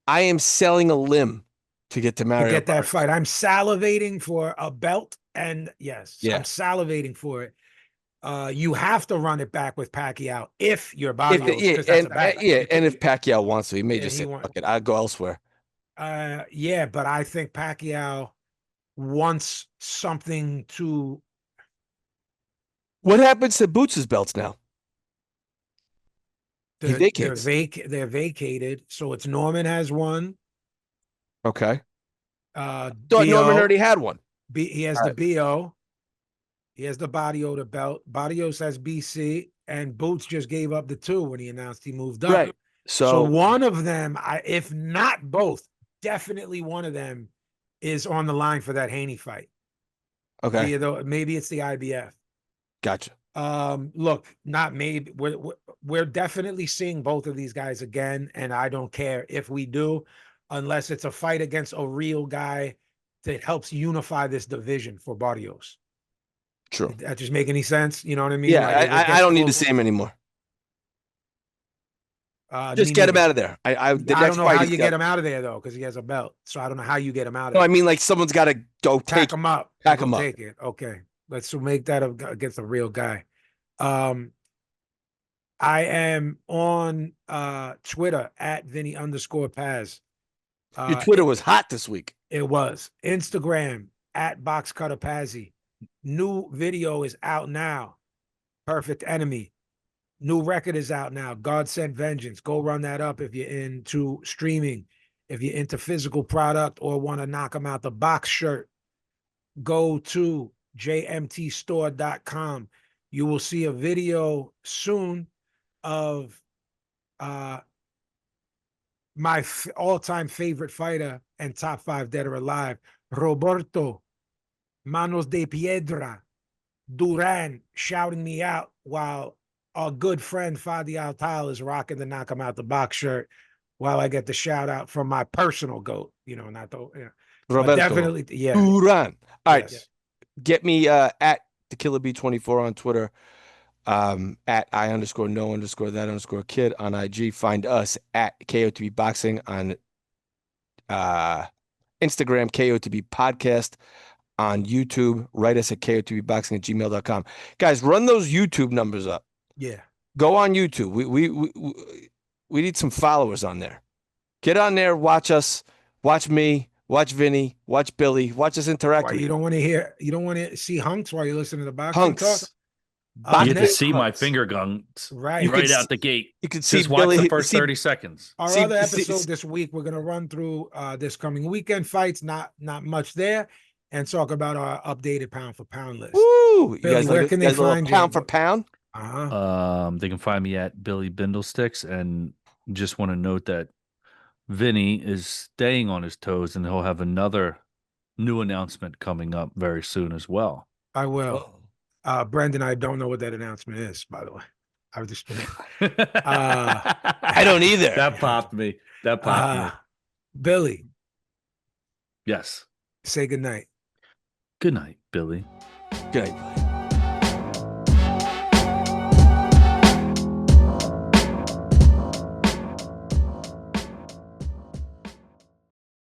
I am selling a limb to get to Mario. To get that fight. I'm salivating for a belt, and I'm salivating for it. You have to run it back with Pacquiao if you're Barrios. And if Pacquiao wants to, he may just say, "Fuck it, I'll go elsewhere." But I think Pacquiao wants something to. What happens to Boots' belts now? They're vacated, so it's Norman has one. Okay. Thought Norman already had one. He has the BO. He has the Barrios belt. Barrios has BC, and Boots just gave up the 2 when he announced he moved up. Right. So one of them, if not both, definitely one of them is on the line for that Haney fight. Okay. Maybe it's the IBF. Gotcha. Look, not maybe. We're definitely seeing both of these guys again, and I don't care if we do, unless it's a fight against a real guy that helps unify this division for Barrios. True. Did that just make any sense? You know what I mean? Yeah, I don't need to see him anymore. Just get him out of there. I don't know how you get him out of there though, because he has a belt. So I don't know how you get him out of there. No, I mean, like someone's got to go pack him up. Pack him up. Take it. Okay, let's make that against a real guy. I am on Twitter at Vinnie_Paz. Your Twitter was hot this week. It was. Instagram at BoxCutterPazzi. New video is out now. Perfect Enemy. New record is out now. God Sent Vengeance. Go run that up if you're into streaming. If you're into physical product or want to knock them out the box shirt, go to jmtstore.com. You will see a video soon of my all-time favorite fighter and top 5 dead or alive, Roberto Manos de Piedra Duran, shouting me out while our good friend Fadi Altal is rocking the knock him out the box shirt while I get the shout out from my personal GOAT, not the Roberto definitely Duran. All right. Yes. Get me at the Killer B24 on Twitter, at I_no_that_kid on IG. Find us at KOTB Boxing on Instagram, KOTB Podcast on YouTube. Write us at KOTBboxing@gmail.com. Guys, run those YouTube numbers up. Yeah. Go on YouTube. We need some followers on there. Get on there, watch us, watch me, watch Vinny, watch Billy, watch us interact. You don't want to see hunks while you listen to the boxing talk? You get to next- see my finger guns Right. right out the gate. You can see Just watch Billy. the first 30 seconds. Our See- other see- episode this week, we're gonna run through this coming weekend fights. Not much there, and talk about our updated pound for pound list. Woo! You Billy, guys, where like, can you they guys a little find you? pound for pound? They can find me at Billy Bindlesticks, and just want to note that Vinny is staying on his toes, and he'll have another new announcement coming up very soon as well. I will. Brendan, I don't know what that announcement is, by the way. I was just I don't either. That popped me. That popped me. Billy, Yes. say goodnight. Good night, Billy. Good night.